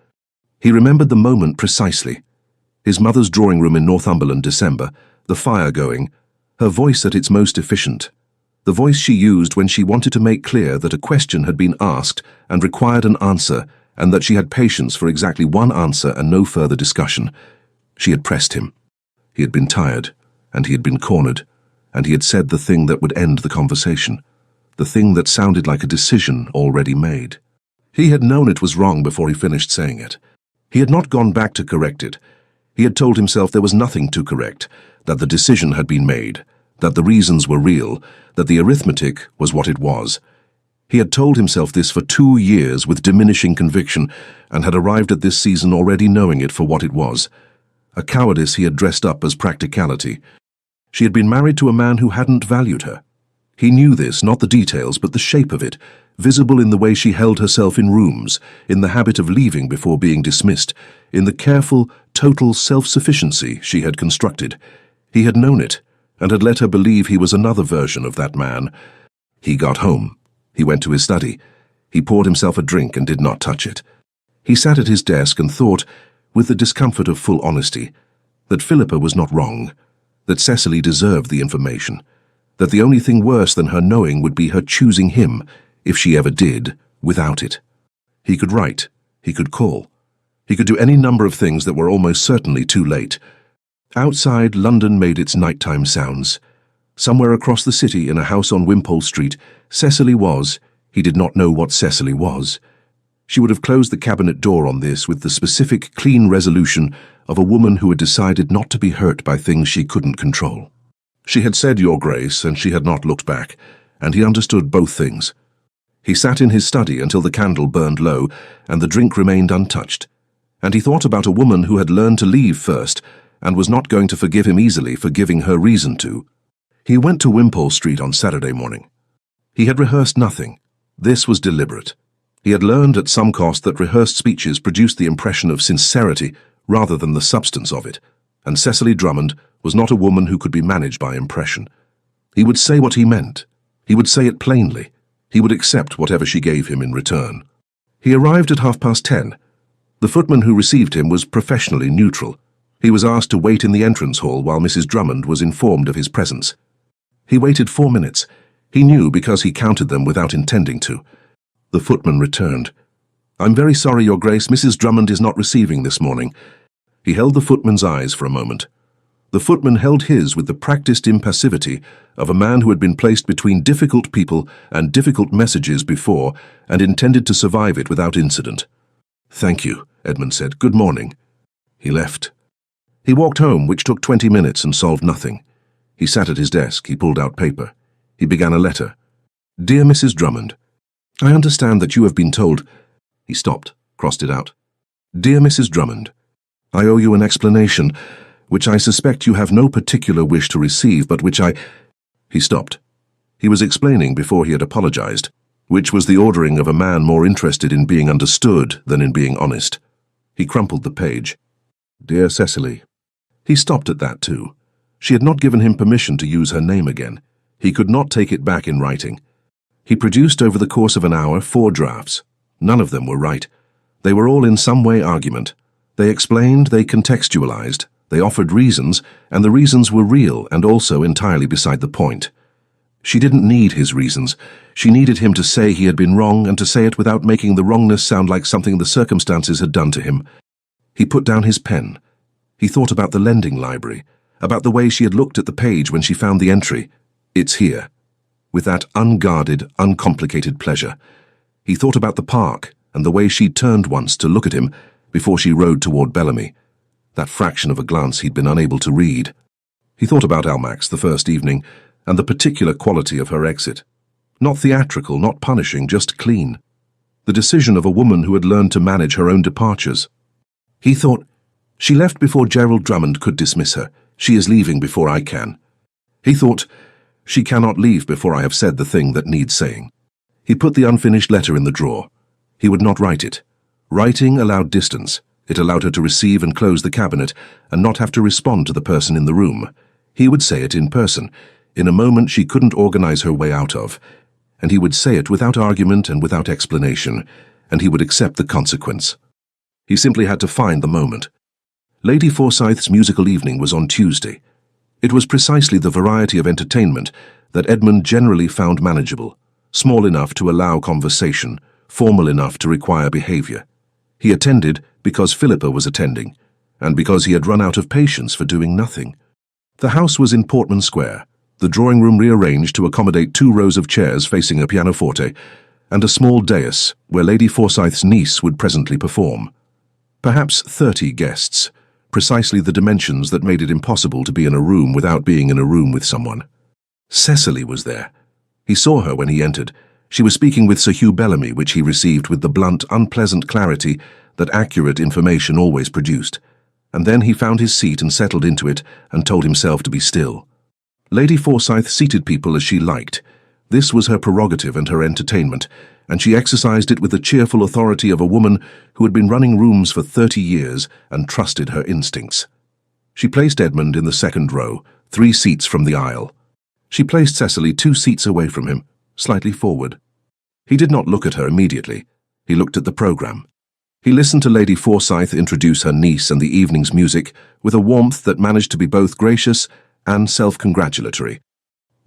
He remembered the moment precisely. His mother's drawing room in Northumberland, December, the fire going, her voice at its most efficient. The voice she used when she wanted to make clear that a question had been asked and required an answer, and that she had patience for exactly one answer and no further discussion. She had pressed him. He had been tired, and he had been cornered, and he had said the thing that would end the conversation, the thing that sounded like a decision already made. He had known it was wrong before he finished saying it. He had not gone back to correct it. He had told himself there was nothing to correct, that the decision had been made, that the reasons were real, that the arithmetic was what it was. He had told himself this for 2 years with diminishing conviction, and had arrived at this season already knowing it for what it was. A cowardice he had dressed up as practicality. She had been married to a man who hadn't valued her. He knew this, not the details, but the shape of it, visible in the way she held herself in rooms, in the habit of leaving before being dismissed, in the careful, total self-sufficiency she had constructed. He had known it, and had let her believe he was another version of that man. He got home. He went to his study. He poured himself a drink and did not touch it. He sat at his desk and thought, with the discomfort of full honesty, that Philippa was not wrong, that Cecily deserved the information, that the only thing worse than her knowing would be her choosing him, if she ever did, without it. He could write. He could call. He could do any number of things that were almost certainly too late. Outside, London made its nighttime sounds. Somewhere across the city, in a house on Wimpole Street, Cecily was. He did not know what Cecily was. She would have closed the cabinet door on this with the specific, clean resolution of a woman who had decided not to be hurt by things she couldn't control. She had said, "Your Grace," and she had not looked back, and he understood both things. He sat in his study until the candle burned low and the drink remained untouched, and he thought about a woman who had learned to leave first and was not going to forgive him easily for giving her reason to. He went to Wimpole Street on Saturday morning. He had rehearsed nothing. This was deliberate. He had learned at some cost that rehearsed speeches produced the impression of sincerity rather than the substance of it, and Cecily Drummond was not a woman who could be managed by impression. He would say what he meant. He would say it plainly. He would accept whatever she gave him in return. He arrived at 10:30. The footman who received him was professionally neutral. He was asked to wait in the entrance hall while Mrs. Drummond was informed of his presence. He waited 4 minutes. He knew because he counted them without intending to. The footman returned. "I'm very sorry, Your Grace, Mrs. Drummond is not receiving this morning." He held the footman's eyes for a moment. The footman held his with the practiced impassivity of a man who had been placed between difficult people and difficult messages before and intended to survive it without incident. "Thank you," Edmund said. "Good morning." He left. He walked home, which took 20 minutes and solved nothing. He sat at his desk. He pulled out paper. He began a letter. "Dear Mrs. Drummond, I understand that you have been told—" He stopped, crossed it out. "Dear Mrs. Drummond, I owe you an explanation, which I suspect you have no particular wish to receive, but which I—" He stopped. He was explaining before he had apologized, which was the ordering of a man more interested in being understood than in being honest. He crumpled the page. "Dear Cecily." He stopped at that too. She had not given him permission to use her name again. He could not take it back in writing. He produced over the course of an hour 4 drafts. None of them were right. They were all in some way argument. They explained, they contextualized, they offered reasons, and the reasons were real and also entirely beside the point. She didn't need his reasons. She needed him to say he had been wrong and to say it without making the wrongness sound like something the circumstances had done to him. He put down his pen. He thought about the lending library, about the way she had looked at the page when she found the entry, "It's here," with that unguarded, uncomplicated pleasure. He thought about the park and the way she turned once to look at him before she rode toward Bellamy, that fraction of a glance he'd been unable to read. He thought about Almack's the first evening and the particular quality of her exit. Not theatrical, not punishing, just clean. The decision of a woman who had learned to manage her own departures. He thought, "She left before Gerald Drummond could dismiss her. She is leaving before I can." He thought, "She cannot leave before I have said the thing that needs saying." He put the unfinished letter in the drawer. He would not write it. Writing allowed distance. It allowed her to receive and close the cabinet and not have to respond to the person in the room. He would say it in person, in a moment she couldn't organize her way out of, and he would say it without argument and without explanation, and he would accept the consequence. He simply had to find the moment. Lady Forsyth's musical evening was on Tuesday. It was precisely the variety of entertainment that Edmund generally found manageable, small enough to allow conversation, formal enough to require behavior. He attended because Philippa was attending, and because he had run out of patience for doing nothing. The house was in Portman Square, the drawing room rearranged to accommodate 2 rows of chairs facing a pianoforte, and a small dais where Lady Forsyth's niece would presently perform. Perhaps 30 guests, precisely the dimensions that made it impossible to be in a room without being in a room with someone. Cecily was there. He saw her when he entered. She was speaking with Sir Hugh Bellamy, which he received with the blunt, unpleasant clarity that accurate information always produced. And then he found his seat and settled into it and told himself to be still. Lady Forsyth seated people as she liked. This was her prerogative and her entertainment, and she exercised it with the cheerful authority of a woman who had been running rooms for 30 years and trusted her instincts. She placed Edmund in the 2nd row, 3 seats from the aisle. She placed Cecily 2 seats away from him, slightly forward. He did not look at her immediately. He looked at the program. He listened to Lady Forsyth introduce her niece and the evening's music with a warmth that managed to be both gracious and self-congratulatory.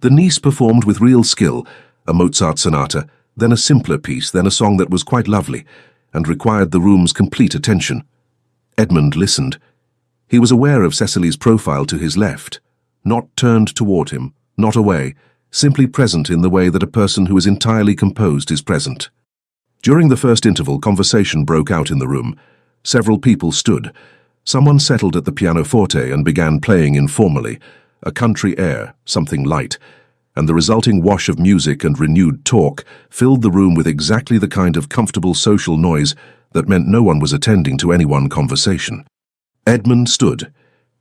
The niece performed with real skill, a Mozart sonata, then a simpler piece, then a song that was quite lovely, and required the room's complete attention. Edmund listened. He was aware of Cecily's profile to his left, not turned toward him, not away, simply present in the way that a person who is entirely composed is present. During the first interval, conversation broke out in the room. Several people stood. Someone settled at the pianoforte and began playing informally, a country air, something light, and the resulting wash of music and renewed talk filled the room with exactly the kind of comfortable social noise that meant no one was attending to any one conversation. Edmund stood.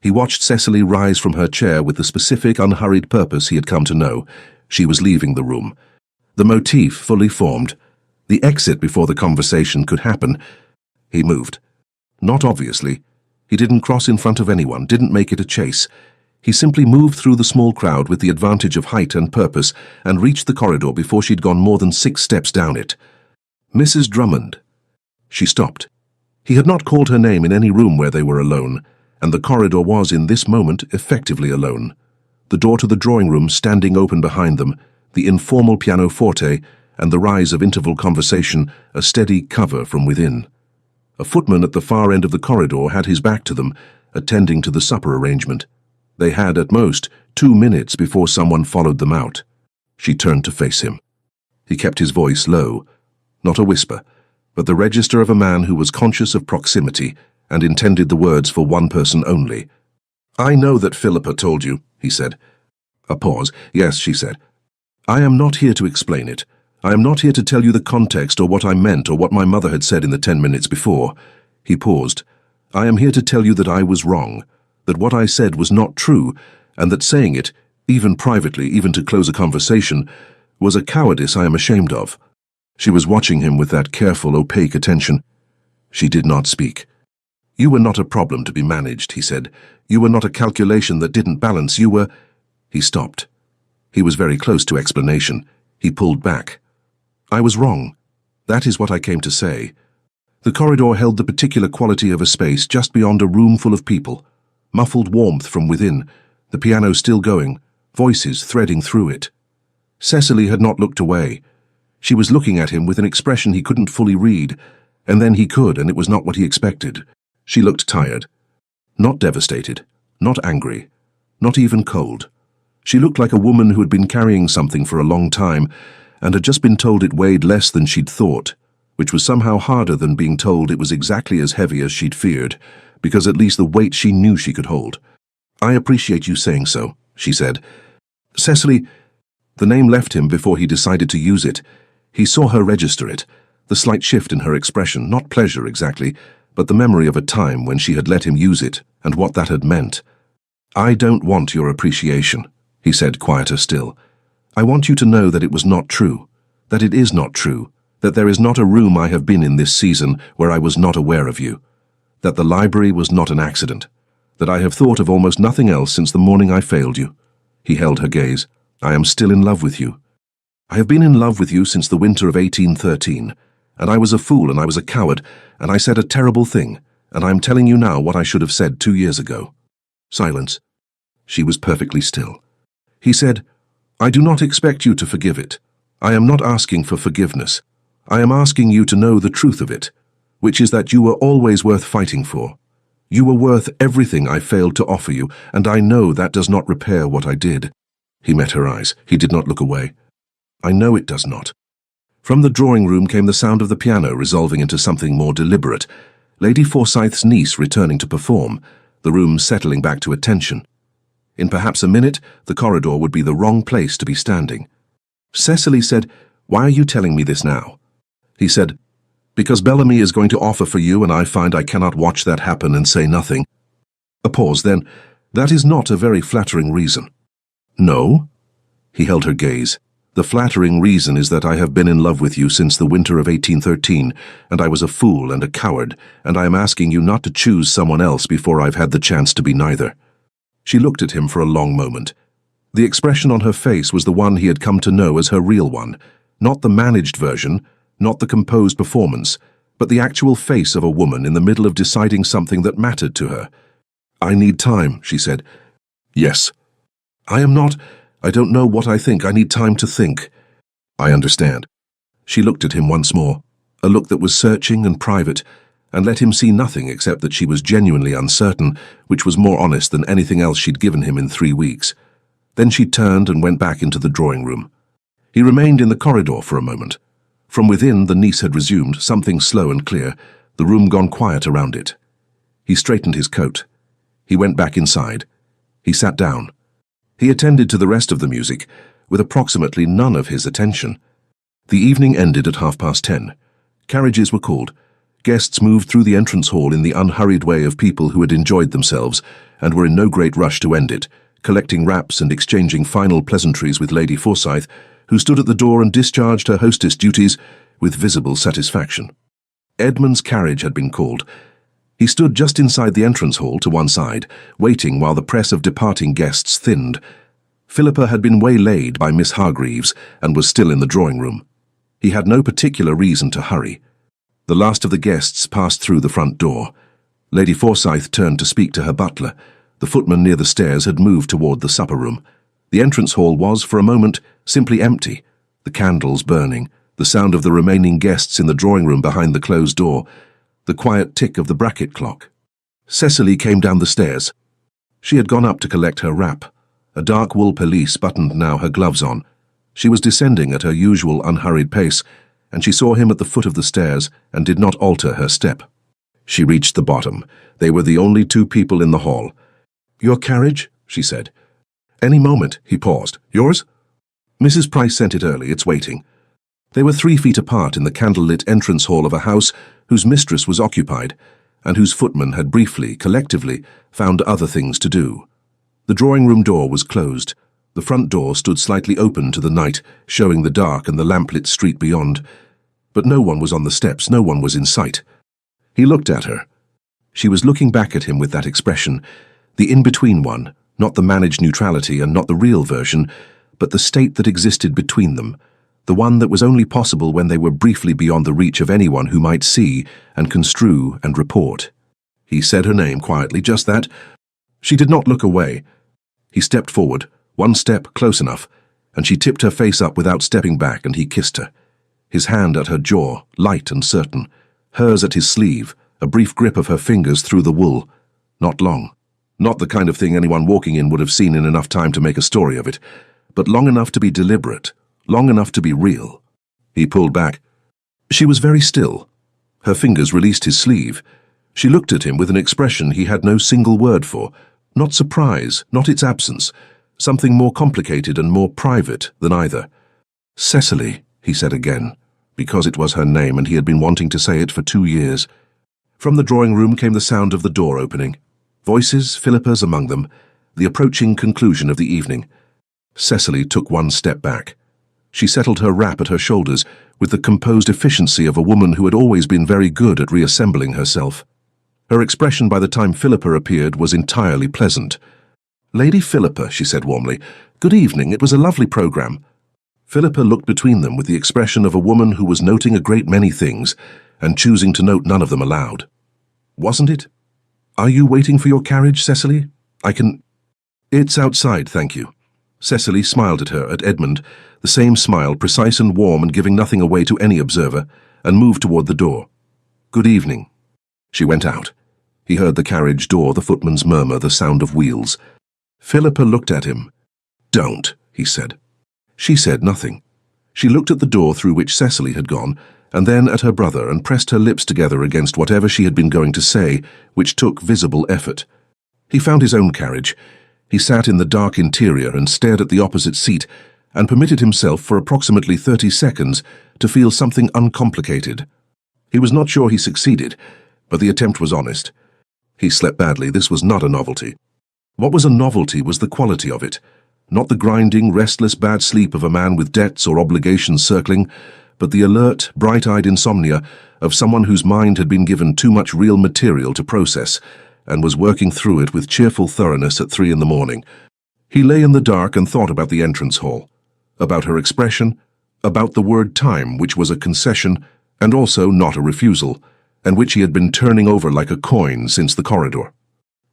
He watched Cecily rise from her chair with the specific, unhurried purpose he had come to know. She was leaving the room. The motif fully formed. The exit before the conversation could happen. He moved. Not obviously. He didn't cross in front of anyone, didn't make it a chase. He simply moved through the small crowd with the advantage of height and purpose and reached the corridor before she'd gone more than 6 steps down it. Mrs. Drummond. She stopped. He had not called her name in any room where they were alone, and the corridor was, in this moment, effectively alone. The door to the drawing room standing open behind them, the informal pianoforte, and the rise of interval conversation, a steady cover from within. A footman at the far end of the corridor had his back to them, attending to the supper arrangement. They had, at most, 2 minutes before someone followed them out. She turned to face him. He kept his voice low, not a whisper, but the register of a man who was conscious of proximity and intended the words for one person only. "I know that Philippa told you," he said. A pause. "Yes," she said. "I am not here to explain it. I am not here to tell you the context or what I meant or what my mother had said in the 10 minutes before." He paused. "I am here to tell you that I was wrong, that what I said was not true, and that saying it, even privately, even to close a conversation, was a cowardice I am ashamed of." She was watching him with that careful, opaque attention. She did not speak. "You were not a problem to be managed," he said. "You were not a calculation that didn't balance. You were—" He stopped. He was very close to explanation. He pulled back. "I was wrong. That is what I came to say." The corridor held the particular quality of a space just beyond a room full of people. Muffled warmth from within, the piano still going, voices threading through it. Cecily had not looked away. She was looking at him with an expression he couldn't fully read, and then he could, and it was not what he expected. She looked tired. Not devastated, not angry, not even cold. She looked like a woman who had been carrying something for a long time and had just been told it weighed less than she'd thought, which was somehow harder than being told it was exactly as heavy as she'd feared, because at least the weight she knew she could hold. "I appreciate you saying so," she said. "Cecily—" The name left him before he decided to use it. He saw her register it, the slight shift in her expression, not pleasure exactly, but the memory of a time when she had let him use it and what that had meant. "I don't want your appreciation," he said, quieter still. "I want you to know that it was not true, that it is not true, that there is not a room I have been in this season where I was not aware of you, that the library was not an accident, that I have thought of almost nothing else since the morning I failed you." He held her gaze. "I am still in love with you. I have been in love with you since the winter of 1813, and I was a fool and I was a coward, and I said a terrible thing, and I am telling you now what I should have said 2 years ago." Silence. She was perfectly still. He said, "I do not expect you to forgive it. I am not asking for forgiveness. I am asking you to know the truth of it, which is that you were always worth fighting for. You were worth everything I failed to offer you, and I know that does not repair what I did." He met her eyes. He did not look away. "I know it does not." From the drawing room came the sound of the piano resolving into something more deliberate, Lady Forsyth's niece returning to perform, the room settling back to attention. In perhaps a minute, the corridor would be the wrong place to be standing. Cecily said, "Why are you telling me this now?" He said, "Because Bellamy is going to offer for you, and I find I cannot watch that happen and say nothing." A pause, then, "That is not a very flattering reason." "No?" He held her gaze. "The flattering reason is that I have been in love with you since the winter of 1813, and I was a fool and a coward, and I am asking you not to choose someone else before I've had the chance to be neither." She looked at him for a long moment. The expression on her face was the one he had come to know as her real one, not the managed version, not the composed performance, but the actual face of a woman in the middle of deciding something that mattered to her. "I need time," she said. "Yes." I don't know what I think. I need time to think." "I understand." She looked at him once more, a look that was searching and private, and let him see nothing except that she was genuinely uncertain, which was more honest than anything else she'd given him in 3 weeks. Then she turned and went back into the drawing room. He remained in the corridor for a moment. From within, the niece had resumed, something slow and clear, the room gone quiet around it. He straightened his coat. He went back inside. He sat down. He attended to the rest of the music, with approximately none of his attention. The evening ended at 10:30. Carriages were called. Guests moved through the entrance hall in the unhurried way of people who had enjoyed themselves and were in no great rush to end it, collecting wraps and exchanging final pleasantries with Lady Forsyth, who stood at the door and discharged her hostess duties with visible satisfaction. Edmund's carriage had been called. He stood just inside the entrance hall to one side, waiting while the press of departing guests thinned. Philippa had been waylaid by Miss Hargreaves and was still in the drawing room. He had no particular reason to hurry. The last of the guests passed through the front door. Lady Forsyth turned to speak to her butler. The footman near the stairs had moved toward the supper room. The entrance hall was, for a moment, simply empty, the candles burning, the sound of the remaining guests in the drawing room behind the closed door, the quiet tick of the bracket clock. Cecily came down the stairs. She had gone up to collect her wrap. A dark wool pelisse buttoned now her gloves on. She was descending at her usual unhurried pace, and she saw him at the foot of the stairs and did not alter her step. She reached the bottom. They were the only two people in the hall. "Your carriage?" she said. "Any moment," he paused. "Yours?" "Mrs. Price sent it early. It's waiting." They were 3 feet apart in the candlelit entrance hall of a house whose mistress was occupied, and whose footman had briefly, collectively, found other things to do. The drawing-room door was closed. The front door stood slightly open to the night, showing the dark and the lamplit street beyond. But no one was on the steps, no one was in sight. He looked at her. She was looking back at him with that expression, the in-between one, not the managed neutrality and not the real version, but the state that existed between them, the one that was only possible when they were briefly beyond the reach of anyone who might see and construe and report. He said her name quietly, just that. She did not look away. He stepped forward, one step close enough, and she tipped her face up without stepping back, and he kissed her. His hand at her jaw, light and certain, hers at his sleeve, a brief grip of her fingers through the wool. Not long. Not the kind of thing anyone walking in would have seen in enough time to make a story of it, but long enough to be deliberate, long enough to be real. He pulled back. She was very still. Her fingers released his sleeve. She looked at him with an expression he had no single word for, not surprise, not its absence, something more complicated and more private than either. "Cecily," he said again, because it was her name and he had been wanting to say it for 2 years. From the drawing room came the sound of the door opening. Voices, Philippa's among them, the approaching conclusion of the evening. Cecily took one step back. She settled her wrap at her shoulders with the composed efficiency of a woman who had always been very good at reassembling herself. Her expression by the time Philippa appeared was entirely pleasant. "Lady Philippa," she said warmly, "good evening. It was a lovely program." Philippa looked between them with the expression of a woman who was noting a great many things and choosing to note none of them aloud. "Wasn't it? Are you waiting for your carriage, Cecily? I can—" "It's outside, thank you." Cecily smiled at her, at Edmund, the same smile, precise and warm and giving nothing away to any observer, and moved toward the door. "Good evening." She went out. He heard the carriage door, the footman's murmur, the sound of wheels. Philippa looked at him. "Don't," he said. She said nothing. She looked at the door through which Cecily had gone, and then at her brother, and pressed her lips together against whatever she had been going to say, which took visible effort. He found his own carriage. He sat in the dark interior and stared at the opposite seat, and permitted himself for approximately 30 seconds to feel something uncomplicated. He was not sure he succeeded, but the attempt was honest. He slept badly. This was not a novelty. What was a novelty was the quality of it, not the grinding, restless bad sleep of a man with debts or obligations circling, but the alert, bright-eyed insomnia of someone whose mind had been given too much real material to process and was working through it with cheerful thoroughness at 3 in the morning. He lay in the dark and thought about the entrance hall, about her expression, about the word time, which was a concession and also not a refusal, and which he had been turning over like a coin since the corridor.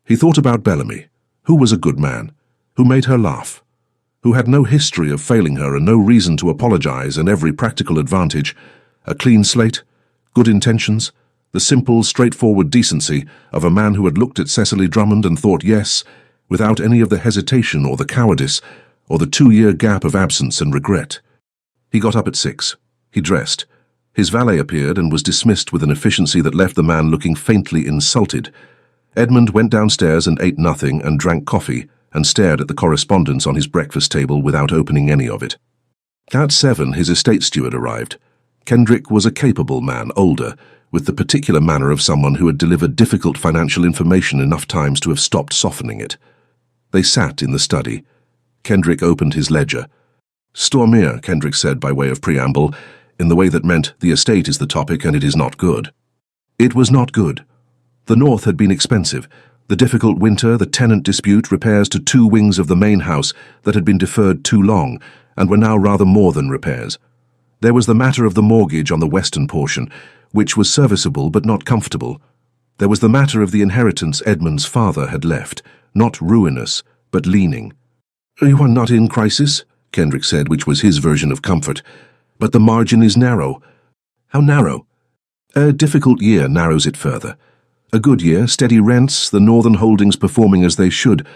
He thought about Bellamy, who was a good man, who made her laugh, who had no history of failing her and no reason to apologize and every practical advantage, a clean slate, good intentions, the simple, straightforward decency of a man who had looked at Cecily Drummond and thought yes, without any of the hesitation or the cowardice or the 2-year gap of absence and regret. He got up at 6. He dressed. His valet appeared and was dismissed with an efficiency that left the man looking faintly insulted. Edmund went downstairs and ate nothing and drank coffee and stared at the correspondence on his breakfast table without opening any of it. At 7, his estate steward arrived. Kendrick was a capable man, older, with the particular manner of someone who had delivered difficult financial information enough times to have stopped softening it. They sat in the study. Kendrick opened his ledger. "Stormere," Kendrick said by way of preamble, in the way that meant the estate is the topic and it is not good. It was not good. The north had been expensive. The difficult winter, the tenant dispute, repairs to 2 wings of the main house that had been deferred too long and were now rather more than repairs. There was the matter of the mortgage on the western portion, which was serviceable but not comfortable. There was the matter of the inheritance Edmund's father had left, not ruinous, but leaning. "You are not in crisis," Kendrick said, which was his version of comfort. "But the margin is narrow." "How narrow?" "A difficult year narrows it further. A good year, steady rents, the northern holdings performing as they should,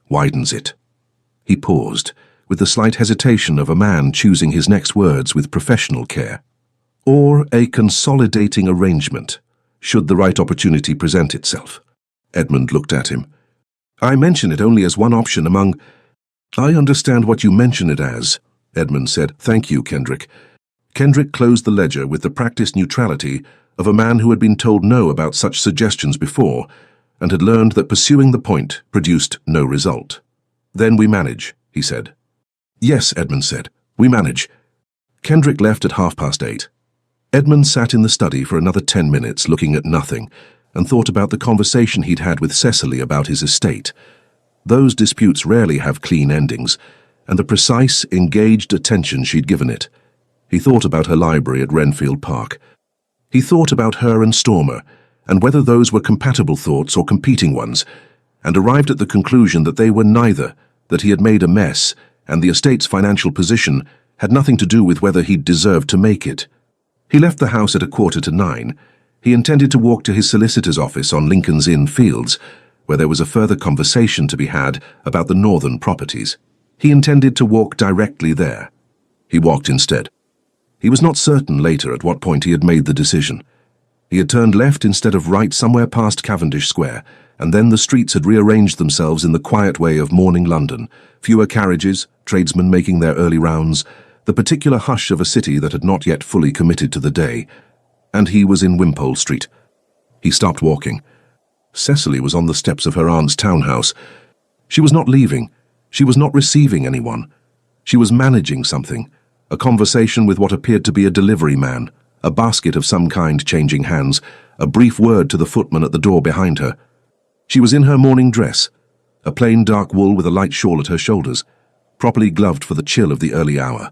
widens it." He paused, with the slight hesitation of a man choosing his next words with professional care. "Or a consolidating arrangement, should the right opportunity present itself." Edmund looked at him. "I mention it only as one option among—" "I understand what you mention it as," Edmund said. "Thank you, Kendrick." Kendrick closed the ledger with the practiced neutrality of a man who had been told no about such suggestions before and had learned that pursuing the point produced no result. "Then we manage," he said. "Yes," Edmund said, "we manage." Kendrick left at 8:30. Edmund sat in the study for another 10 minutes looking at nothing and thought about the conversation he'd had with Cecily about his estate. Those disputes rarely have clean endings, and the precise, engaged attention she'd given it. He thought about her library at Renfield Park. He thought about her and Stormer, and whether those were compatible thoughts or competing ones, and arrived at the conclusion that they were neither, that he had made a mess, and the estate's financial position had nothing to do with whether he'd deserved to make it. He left the house at 9:15. He intended to walk to his solicitor's office on Lincoln's Inn Fields, where there was a further conversation to be had about the northern properties. He intended to walk directly there. He walked instead. He was not certain later at what point he had made the decision. He had turned left instead of right somewhere past Cavendish Square, and then the streets had rearranged themselves in the quiet way of morning London, fewer carriages, tradesmen making their early rounds, the particular hush of a city that had not yet fully committed to the day. And he was in Wimpole Street. He stopped walking. Cecily was on the steps of her aunt's townhouse. She was not leaving. She was not receiving anyone. She was managing something. A conversation with what appeared to be a delivery man, a basket of some kind changing hands, a brief word to the footman at the door behind her. She was in her morning dress, a plain dark wool with a light shawl at her shoulders, properly gloved for the chill of the early hour,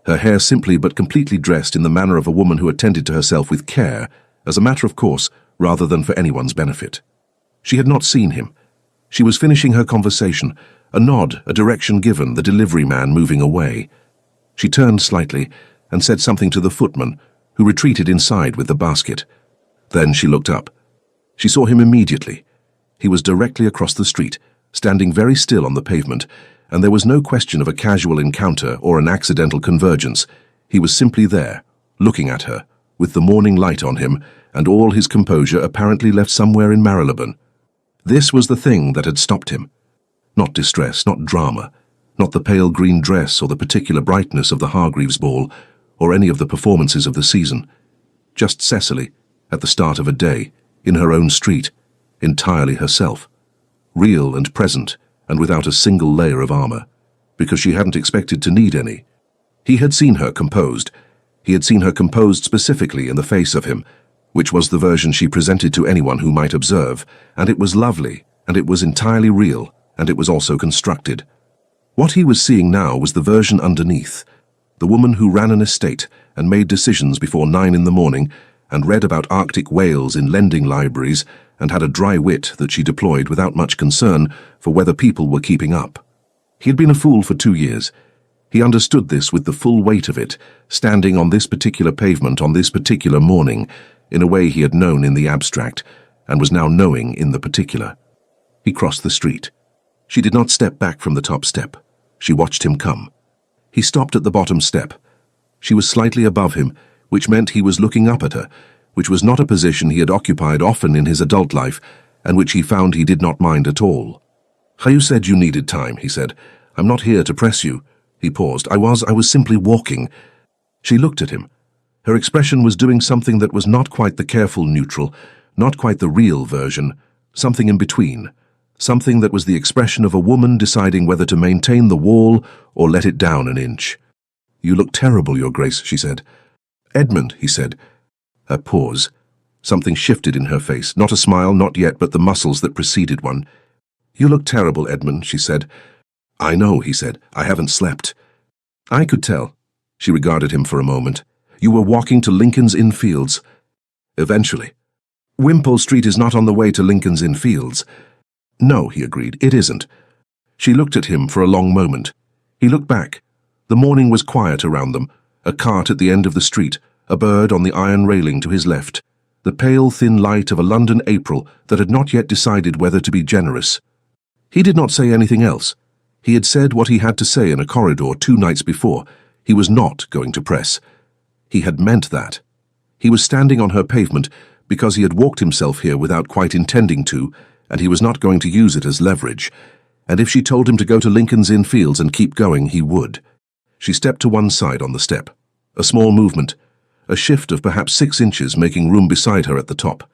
her hair simply but completely dressed in the manner of a woman who attended to herself with care, as a matter of course, rather than for anyone's benefit. She had not seen him. She was finishing her conversation, a nod, a direction given, the delivery man moving away. She turned slightly and said something to the footman, who retreated inside with the basket. Then she looked up. She saw him immediately. He was directly across the street, standing very still on the pavement, and there was no question of a casual encounter or an accidental convergence. He was simply there, looking at her, with the morning light on him, and all his composure apparently left somewhere in Marylebone. This was the thing that had stopped him. Not distress, not drama, not the pale green dress or the particular brightness of the Hargreaves ball, or any of the performances of the season. Just Cecily, at the start of a day, in her own street, entirely herself, real and present, and without a single layer of armor, because she hadn't expected to need any. He had seen her composed. He had seen her composed specifically in the face of him, which was the version she presented to anyone who might observe, and it was lovely, and it was entirely real, and it was also constructed. What he was seeing now was the version underneath, the woman who ran an estate and made decisions before 9 in the morning and read about Arctic whales in lending libraries and had a dry wit that she deployed without much concern for whether people were keeping up. He had been a fool for 2 years. He understood this with the full weight of it, standing on this particular pavement on this particular morning, in a way he had known in the abstract, and was now knowing in the particular. He crossed the street. She did not step back from the top step. She watched him come. He stopped at the bottom step. She was slightly above him, which meant he was looking up at her, which was not a position he had occupied often in his adult life, and which he found he did not mind at all. "You said you needed time," he said. "I'm not here to press you." He paused. I was simply walking." She looked at him. Her expression was doing something that was not quite the careful neutral, not quite the real version, something in between, something that was the expression of a woman deciding whether to maintain the wall or let it down an inch. "You look terrible, Your Grace," she said. "Edmund," he said. A pause. Something shifted in her face, not a smile, not yet, but the muscles that preceded one. "You look terrible, Edmund," she said. "I know," he said. "I haven't slept." "I could tell." She regarded him for a moment. "You were walking to Lincoln's Inn Fields." "Eventually." "Wimpole Street is not on the way to Lincoln's Inn Fields." "No," he agreed, "it isn't." She looked at him for a long moment. He looked back. The morning was quiet around them. A cart at the end of the street, a bird on the iron railing to his left. The pale, thin light of a London April that had not yet decided whether to be generous. He did not say anything else. He had said what he had to say in a corridor 2 nights before. He was not going to press. He had meant that. He was standing on her pavement because he had walked himself here without quite intending to, and he was not going to use it as leverage. And if she told him to go to Lincoln's Inn Fields and keep going, he would. She stepped to one side on the step. A small movement. A shift of perhaps 6 inches, making room beside her at the top.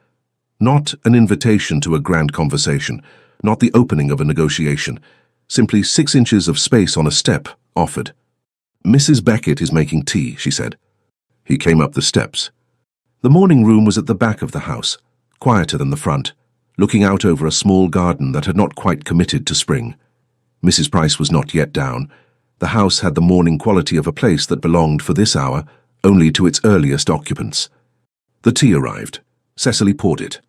Not an invitation to a grand conversation, not the opening of a negotiation. Simply 6 inches of space on a step, offered. "Mrs. Beckett is making tea," she said. He came up the steps. The morning room was at the back of the house, quieter than the front, looking out over a small garden that had not quite committed to spring. Mrs. Price was not yet down. The house had the morning quality of a place that belonged, for this hour, only to its earliest occupants. The tea arrived. Cecily poured it.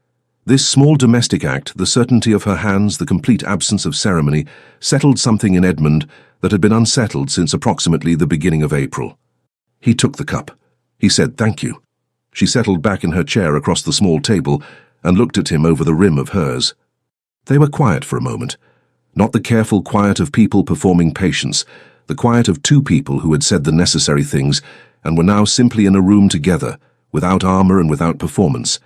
This small domestic act, the certainty of her hands, the complete absence of ceremony, settled something in Edmund that had been unsettled since approximately the beginning of April. He took the cup. He said, "Thank you." She settled back in her chair across the small table and looked at him over the rim of hers. They were quiet for a moment. Not the careful quiet of people performing patience, the quiet of 2 people who had said the necessary things and were now simply in a room together, without armor and without performance,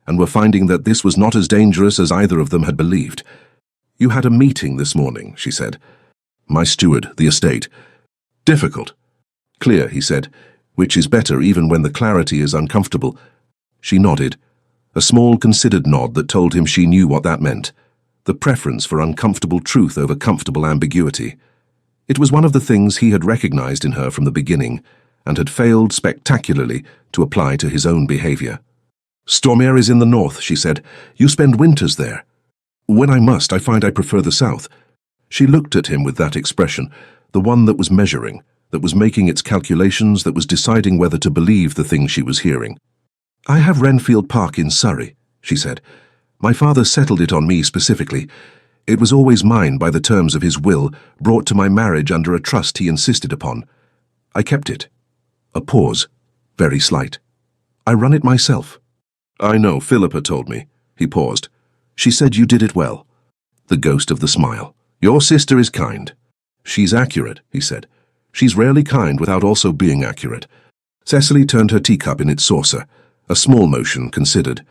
and were finding that this was not as dangerous as either of them had believed. "You had a meeting this morning," she said. "My steward, the estate." "Difficult." "Clear," he said, "which is better even when the clarity is uncomfortable." She nodded. A small, considered nod that told him she knew what that meant. The preference for uncomfortable truth over comfortable ambiguity. It was one of the things he had recognized in her from the beginning, and had failed spectacularly to apply to his own behavior. "Stormere is in the north," she said. "You spend winters there." "When I must, I find I prefer the south." She looked at him with that expression, the one that was measuring, that was making its calculations, that was deciding whether to believe the thing she was hearing. "I have Renfield Park in Surrey," she said. "My father settled it on me specifically. It was always mine by the terms of his will, brought to my marriage under a trust he insisted upon. I kept it." A pause, very slight. "I run it myself." "I know, Philippa told me." He paused. "She said you did it well." The ghost of the smile. "Your sister is kind." "She's accurate," he said. "She's rarely kind without also being accurate." Cecily turned her teacup in its saucer, a small motion considered.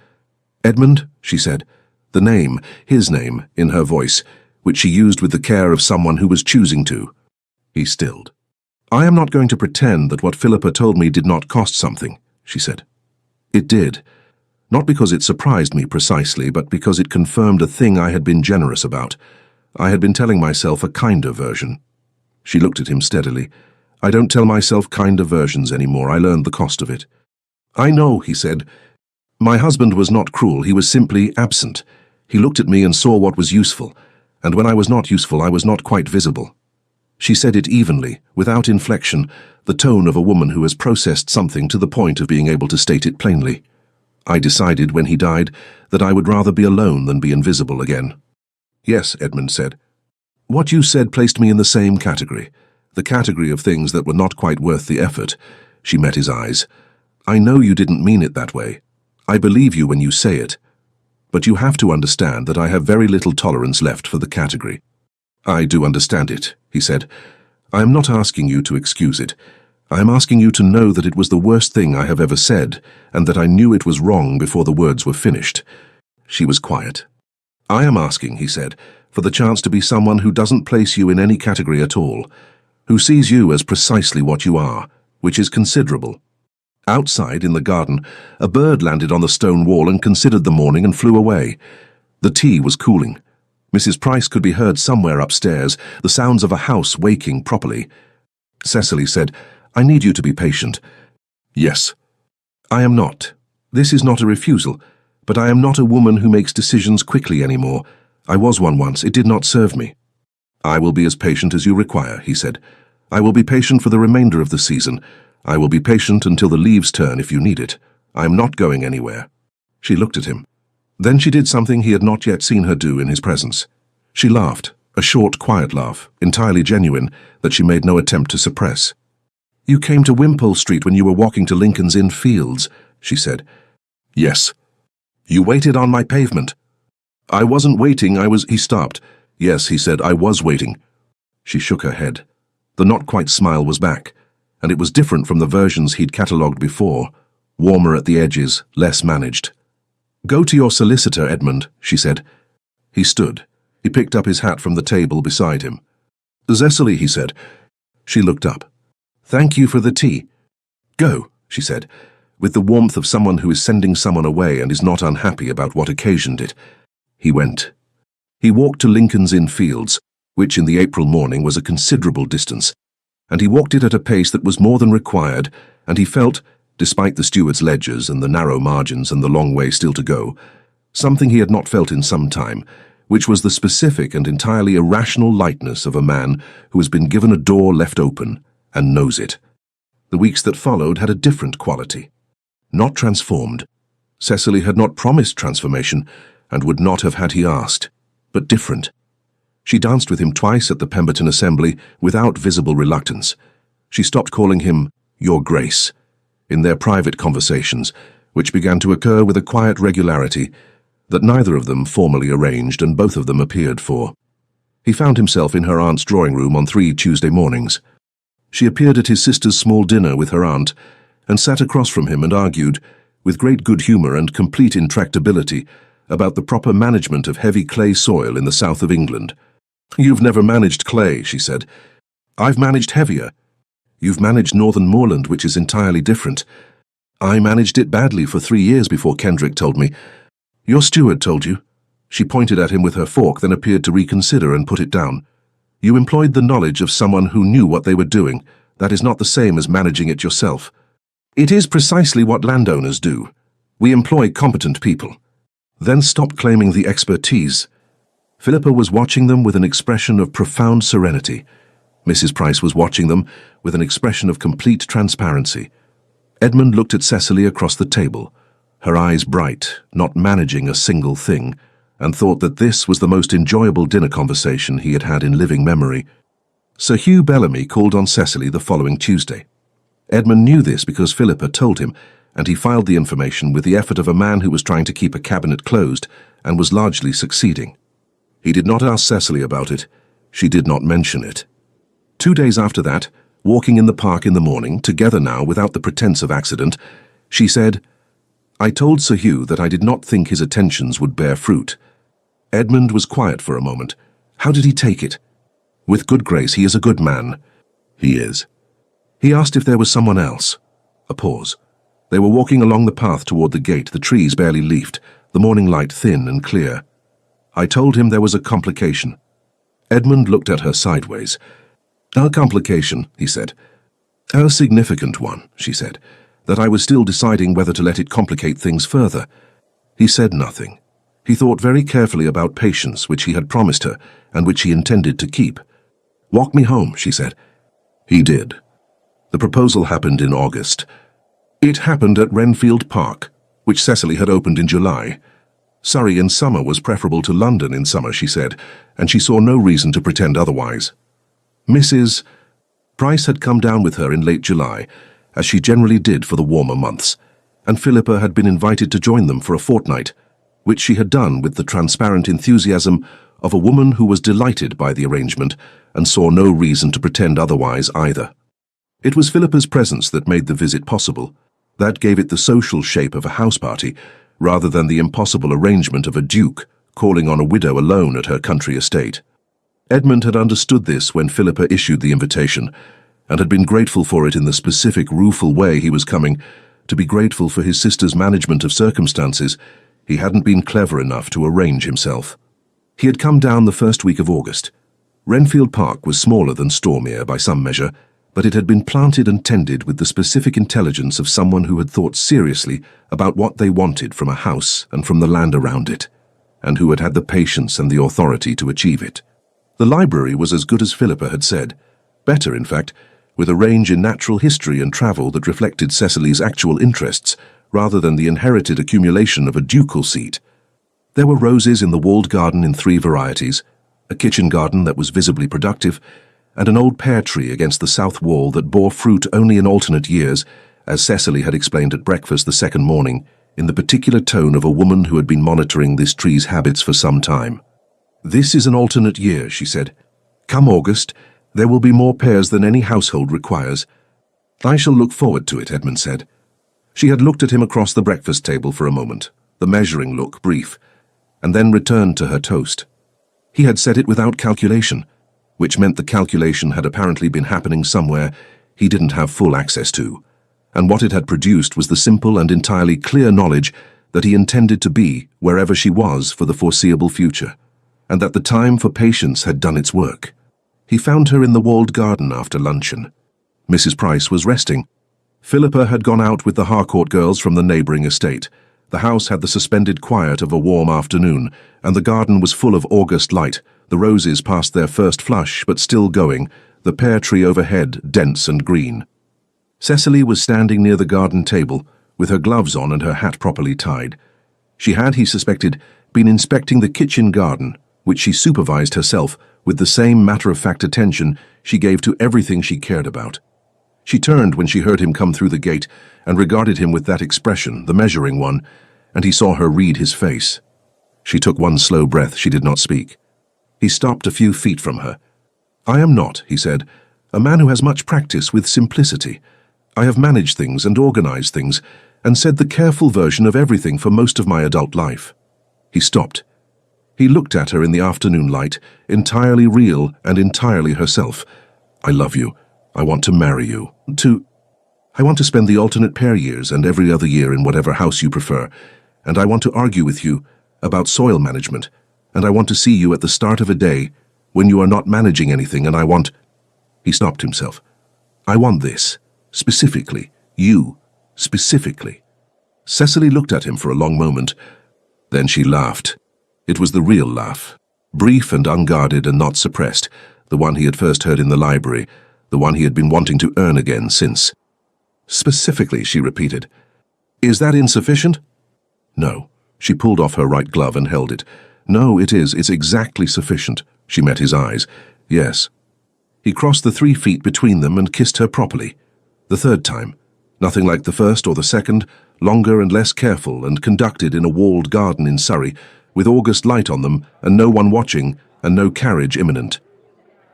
"Edmund," she said, the name, his name, in her voice, which she used with the care of someone who was choosing to. He stilled. "I am not going to pretend that what Philippa told me did not cost something," she said. "It did. Not because it surprised me precisely, but because it confirmed a thing I had been generous about. I had been telling myself a kinder version." She looked at him steadily. "I don't tell myself kinder versions anymore. I learned the cost of it." "I know," he said. "My husband was not cruel. He was simply absent. He looked at me and saw what was useful, and when I was not useful, I was not quite visible." She said it evenly, without inflection, the tone of a woman who has processed something to the point of being able to state it plainly. "I decided when he died that I would rather be alone than be invisible again." "Yes," Edmund said. "What you said placed me in the same category, the category of things that were not quite worth the effort." She met his eyes. "I know you didn't mean it that way. I believe you when you say it. But you have to understand that I have very little tolerance left for the category." "I do understand it," he said. "I am not asking you to excuse it. I am asking you to know that it was the worst thing I have ever said, and that I knew it was wrong before the words were finished." She was quiet. "I am asking," he said, "for the chance to be someone who doesn't place you in any category at all, who sees you as precisely what you are, which is considerable." Outside, in the garden, a bird landed on the stone wall and considered the morning and flew away. The tea was cooling. Mrs. Price could be heard somewhere upstairs, the sounds of a house waking properly. Cecily said, "I need you to be patient." "Yes." I am not. This is not a refusal, but I am not a woman who makes decisions quickly anymore. I was one once. It did not serve me. I will be as patient as you require, he said. I will be patient for the remainder of the season. I will be patient until the leaves turn if you need it. I am not going anywhere. She looked at him. Then she did something he had not yet seen her do in his presence. She laughed, a short, quiet laugh, entirely genuine, that she made no attempt to suppress. You came to Wimpole Street when you were walking to Lincoln's Inn Fields, she said. Yes. You waited on my pavement. I wasn't waiting, He stopped. Yes, he said, I was waiting. She shook her head. The not-quite smile was back, and it was different from the versions he'd catalogued before, warmer at the edges, less managed. Go to your solicitor, Edmund, she said. He stood. He picked up his hat from the table beside him. Cecily, he said. She looked up. Thank you for the tea. Go, she said, with the warmth of someone who is sending someone away and is not unhappy about what occasioned it. He went. He walked to Lincoln's Inn Fields, which in the April morning was a considerable distance, and he walked it at a pace that was more than required, and he felt, despite the steward's ledgers and the narrow margins and the long way still to go, something he had not felt in some time, which was the specific and entirely irrational lightness of a man who has been given a door left open and knows it. The weeks that followed had a different quality. Not transformed. Cecily had not promised transformation, and would not have had he asked, but different. She danced with him twice at the Pemberton Assembly without visible reluctance. She stopped calling him Your Grace in their private conversations, which began to occur with a quiet regularity that neither of them formally arranged and both of them appeared for. He found himself in her aunt's drawing room on 3 Tuesday mornings. She appeared at his sister's small dinner with her aunt and sat across from him and argued, with great good humour and complete intractability, about the proper management of heavy clay soil in the south of England. You've never managed clay, she said. I've managed heavier. You've managed northern moorland, which is entirely different. I managed it badly for 3 years before Kendrick told me. Your steward told you. She pointed at him with her fork, then appeared to reconsider and put it down. You employed the knowledge of someone who knew what they were doing. That is not the same as managing it yourself. It is precisely what landowners do. We employ competent people. Then stop claiming the expertise. Philippa was watching them with an expression of profound serenity. Mrs. Price was watching them with an expression of complete transparency. Edmund looked at Cecily across the table, her eyes bright, not managing a single thing, and thought that this was the most enjoyable dinner conversation he had had in living memory. Sir Hugh Bellamy called on Cecily the following Tuesday. Edmund knew this because Philippa told him, and he filed the information with the effort of a man who was trying to keep a cabinet closed and was largely succeeding. He did not ask Cecily about it. She did not mention it. 2 days after that, walking in the park in the morning, together now without the pretence of accident, she said, I told Sir Hugh that I did not think his attentions would bear fruit. Edmund was quiet for a moment. How did he take it? With good grace, he is a good man. He is. He asked if there was someone else. A pause. They were walking along the path toward the gate, the trees barely leafed, the morning light thin and clear. I told him there was a complication. Edmund looked at her sideways. A complication, he said. A significant one, she said, that I was still deciding whether to let it complicate things further. He said nothing. He thought very carefully about patience, which he had promised her, and which he intended to keep. Walk me home, she said. He did. The proposal happened in August. It happened at Renfield Park, which Cecily had opened in July. Surrey in summer was preferable to London in summer, she said, and she saw no reason to pretend otherwise. Mrs. Price had come down with her in late July, as she generally did for the warmer months, and Philippa had been invited to join them for a fortnight, which she had done with the transparent enthusiasm of a woman who was delighted by the arrangement and saw no reason to pretend otherwise either. It was Philippa's presence that made the visit possible. That gave it the social shape of a house party, rather than the impossible arrangement of a duke calling on a widow alone at her country estate. Edmund had understood this when Philippa issued the invitation, and had been grateful for it in the specific rueful way he was coming, to be grateful for his sister's management of circumstances. He hadn't been clever enough to arrange himself. He had come down the first week of August. Renfield Park was smaller than Stormere by some measure, but it had been planted and tended with the specific intelligence of someone who had thought seriously about what they wanted from a house and from the land around it, and who had had the patience and the authority to achieve it. The library was as good as Philippa had said, better in fact, with a range in natural history and travel that reflected Cecily's actual interests rather than the inherited accumulation of a ducal seat. There were roses in the walled garden in 3 varieties, a kitchen garden that was visibly productive, and an old pear tree against the south wall that bore fruit only in alternate years, as Cecily had explained at breakfast the second morning, in the particular tone of a woman who had been monitoring this tree's habits for some time. "This is an alternate year," she said. "Come August, there will be more pears than any household requires." "I shall look forward to it," Edmund said. She had looked at him across the breakfast table for a moment, the measuring look brief, and then returned to her toast. He had said it without calculation, which meant the calculation had apparently been happening somewhere he didn't have full access to, and what it had produced was the simple and entirely clear knowledge that he intended to be wherever she was for the foreseeable future, and that the time for patience had done its work. He found her in the walled garden after luncheon. Mrs. Price was resting. Philippa had gone out with the Harcourt girls from the neighbouring estate. The house had the suspended quiet of a warm afternoon, and the garden was full of August light, the roses past their first flush but still going, the pear tree overhead dense and green. Cecily was standing near the garden table, with her gloves on and her hat properly tied. She had, he suspected, been inspecting the kitchen garden, which she supervised herself with the same matter-of-fact attention she gave to everything she cared about. She turned when she heard him come through the gate and regarded him with that expression, the measuring one, and he saw her read his face. She took one slow breath. She did not speak. He stopped a few feet from her. "I am not," he said, "a man who has much practice with simplicity. I have managed things and organized things and said the careful version of everything for most of my adult life." He stopped. He looked at her in the afternoon light, entirely real and entirely herself. "I love you. I want to marry you. I want to spend the alternate pair years and every other year in whatever house you prefer, and I want to argue with you about soil management, and I want to see you at the start of a day when you are not managing anything, and I want—" He stopped himself. "I want this, specifically, you, specifically." Cecily looked at him for a long moment. Then she laughed. It was the real laugh, brief and unguarded and not suppressed, the one he had first heard in the library, the one he had been wanting to earn again since. "Specifically," she repeated. "Is that insufficient?" "No." She pulled off her right glove and held it. "No, it is. It's exactly sufficient." She met his eyes. "Yes." He crossed the 3 feet between them and kissed her properly. The third time. Nothing like the first or the second, longer and less careful, and conducted in a walled garden in Surrey, with August light on them and no one watching and no carriage imminent.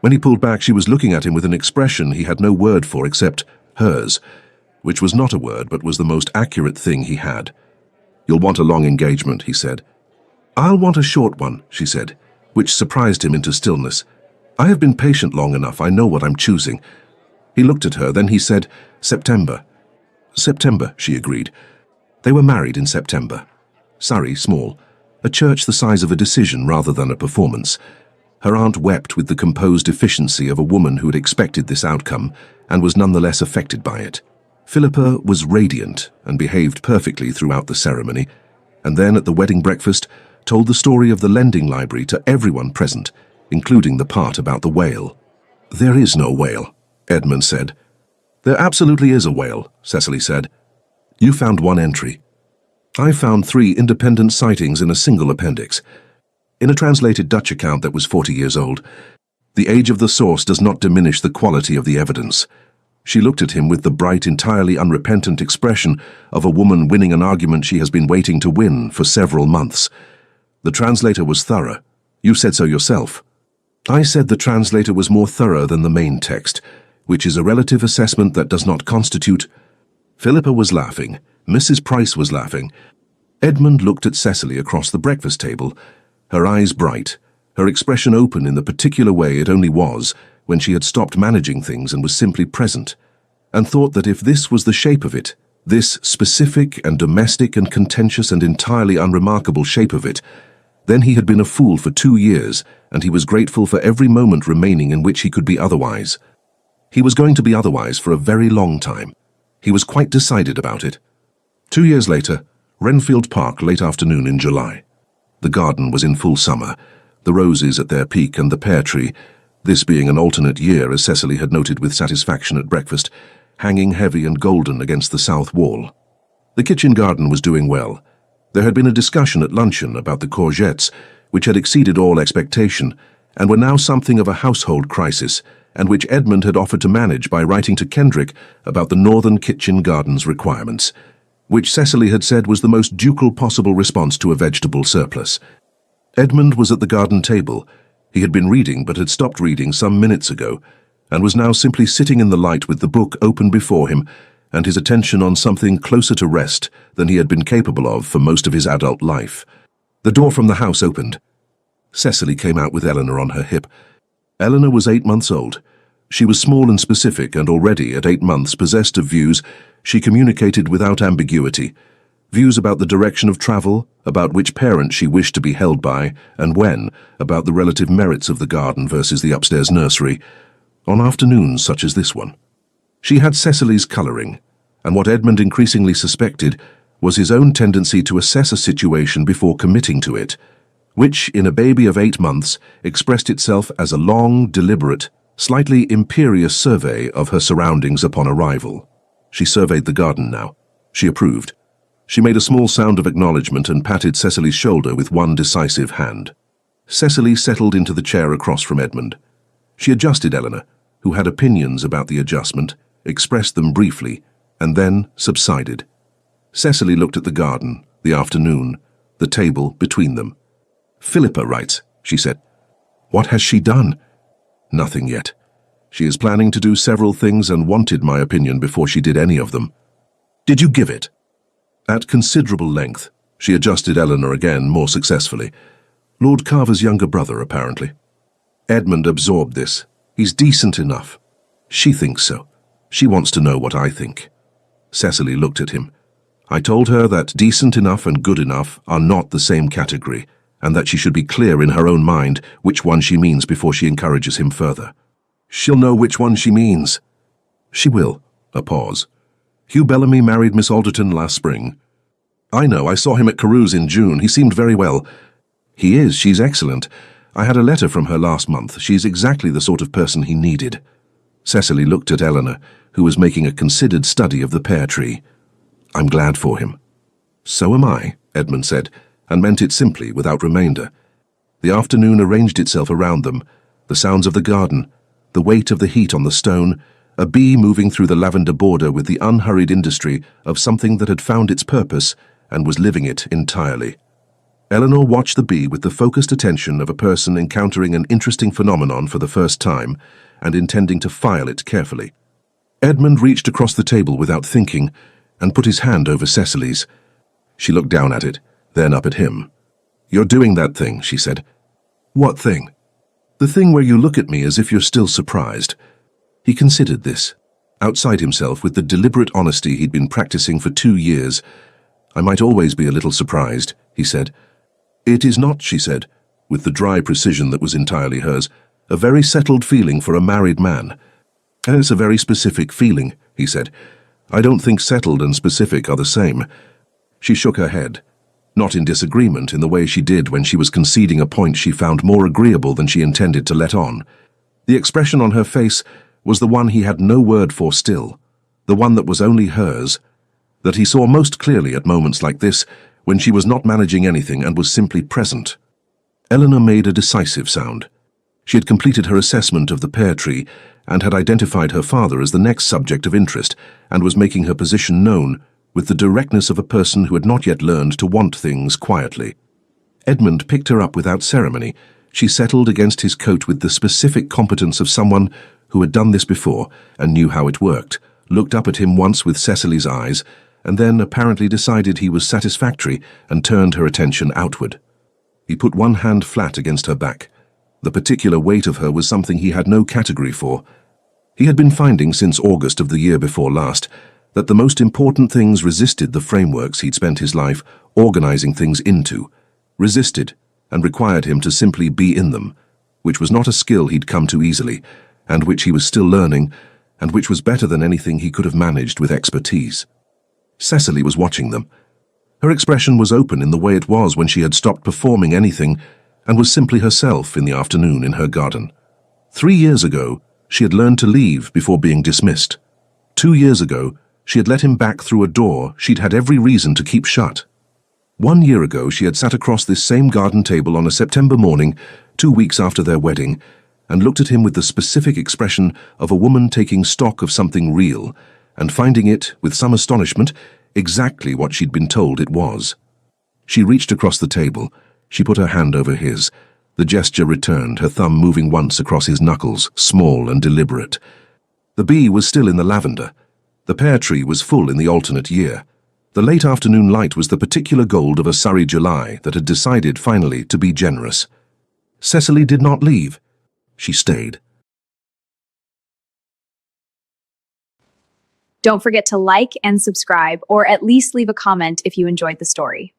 When he pulled back, she was looking at him with an expression he had no word for except hers, which was not a word but was the most accurate thing he had. "You'll want a long engagement," he said. "I'll want a short one," she said, which surprised him into stillness. "I have been patient long enough. I know what I'm choosing." He looked at her, then he said, "September." "September," she agreed. They were married in September. Surrey, small. A church the size of a decision rather than a performance. Her aunt wept with the composed efficiency of a woman who had expected this outcome and was nonetheless affected by it. Philippa was radiant and behaved perfectly throughout the ceremony, and then at the wedding breakfast told the story of the lending library to everyone present, including the part about the whale. "There is no whale," Edmund said. "There absolutely is a whale," Cecily said. "You found one entry. I found 3 independent sightings in a single appendix. In a translated Dutch account that was 40 years old. The age of the source does not diminish the quality of the evidence." She looked at him with the bright, entirely unrepentant expression of a woman winning an argument she has been waiting to win for several months. "The translator was thorough. You said so yourself." "I said the translator was more thorough than the main text, which is a relative assessment that does not constitute—" Philippa was laughing. Mrs. Price was laughing. Edmund looked at Cecily across the breakfast table, her eyes bright, her expression open in the particular way it only was when she had stopped managing things and was simply present, and thought that if this was the shape of it, this specific and domestic and contentious and entirely unremarkable shape of it, then he had been a fool for 2 years, and he was grateful for every moment remaining in which he could be otherwise. He was going to be otherwise for a very long time. He was quite decided about it. 2 years later, Renfield Park, late afternoon in July. The garden was in full summer, the roses at their peak and the pear tree, this being an alternate year as Cecily had noted with satisfaction at breakfast, hanging heavy and golden against the south wall. The kitchen garden was doing well. There had been a discussion at luncheon about the courgettes, which had exceeded all expectation, and were now something of a household crisis, and which Edmund had offered to manage by writing to Kendrick about the northern kitchen garden's requirements, which Cecily had said was the most ducal possible response to a vegetable surplus. Edmund was at the garden table. He had been reading but had stopped reading some minutes ago, and was now simply sitting in the light with the book open before him and his attention on something closer to rest than he had been capable of for most of his adult life. The door from the house opened. Cecily came out with Eleanor on her hip. Eleanor was 8 months old. She was small and specific, and already, at 8 months, possessed of views she communicated without ambiguity. Views about the direction of travel, about which parent she wished to be held by, and when, about the relative merits of the garden versus the upstairs nursery, on afternoons such as this one. She had Cecily's colouring, and what Edmund increasingly suspected was his own tendency to assess a situation before committing to it, which, in a baby of 8 months, expressed itself as a long, deliberate, slightly imperious survey of her surroundings upon arrival. She surveyed the garden now. She approved. She made a small sound of acknowledgement and patted Cecily's shoulder with one decisive hand. Cecily settled into the chair across from Edmund. She adjusted Eleanor, who had opinions about the adjustment, expressed them briefly, and then subsided. Cecily looked at the garden, the afternoon, the table between them. "Philippa writes," she said. "What has she done?" "Nothing yet. She is planning to do several things and wanted my opinion before she did any of them." "Did you give it?" At considerable length. She adjusted Eleanor again, more successfully. "Lord Carver's younger brother, apparently." Edmund absorbed this. "He's decent enough." "She thinks so. She wants to know what I think." Cecily looked at him. "I told her that decent enough and good enough are not the same category, and that she should be clear in her own mind which one she means before she encourages him further." "She'll know which one she means." "She will." A pause. "Hugh Bellamy married Miss Alderton last spring." "I know, I saw him at Carew's in June. He seemed very well." "He is, she's excellent. I had a letter from her last month. She's exactly the sort of person he needed." Cecily looked at Eleanor, who was making a considered study of the pear tree. "I'm glad for him." "So am I," Edmund said, and meant it simply, without remainder. The afternoon arranged itself around them, the sounds of the garden, the weight of the heat on the stone, a bee moving through the lavender border with the unhurried industry of something that had found its purpose and was living it entirely. Eleanor watched the bee with the focused attention of a person encountering an interesting phenomenon for the first time and intending to file it carefully. Edmund reached across the table without thinking and put his hand over Cecily's. She looked down at it, then up at him. "You're doing that thing," she said. "What thing?" "The thing where you look at me as if you're still surprised." He considered this, outside himself with the deliberate honesty he'd been practicing for 2 years. "I might always be a little surprised," he said. "It is not," she said, with the dry precision that was entirely hers, "a very settled feeling for a married man." "And it's a very specific feeling," he said. "I don't think settled and specific are the same." She shook her head, not in disagreement in the way she did when she was conceding a point she found more agreeable than she intended to let on. The expression on her face was the one he had no word for still, the one that was only hers, that he saw most clearly at moments like this, when she was not managing anything and was simply present. Eleanor made a decisive sound. She had completed her assessment of the pear tree and had identified her father as the next subject of interest and was making her position known with the directness of a person who had not yet learned to want things quietly. Edmund picked her up without ceremony. She settled against his coat with the specific competence of someone who had done this before and knew how it worked, looked up at him once with Cecily's eyes, and then apparently decided he was satisfactory and turned her attention outward. He put one hand flat against her back. The particular weight of her was something he had no category for. He had been finding since August of the year before last that the most important things resisted the frameworks he'd spent his life organizing things into, resisted and required him to simply be in them, which was not a skill he'd come to easily, and which he was still learning, and which was better than anything he could have managed with expertise. Cecily was watching them. Her expression was open in the way it was when she had stopped performing anything and was simply herself in the afternoon in her garden. 3 years ago, she had learned to leave before being dismissed. 2 years ago, she had let him back through a door she'd had every reason to keep shut. 1 year ago, she had sat across this same garden table on a September morning, 2 weeks after their wedding, and looked at him with the specific expression of a woman taking stock of something real and finding it, with some astonishment, exactly what she'd been told it was. She reached across the table. She put her hand over his. The gesture returned, her thumb moving once across his knuckles, small and deliberate. The bee was still in the lavender. The pear tree was full in the alternate year. The late afternoon light was the particular gold of a Surrey July that had decided finally to be generous. Cecily did not leave. She stayed. Don't forget to like and subscribe, or at least leave a comment if you enjoyed the story.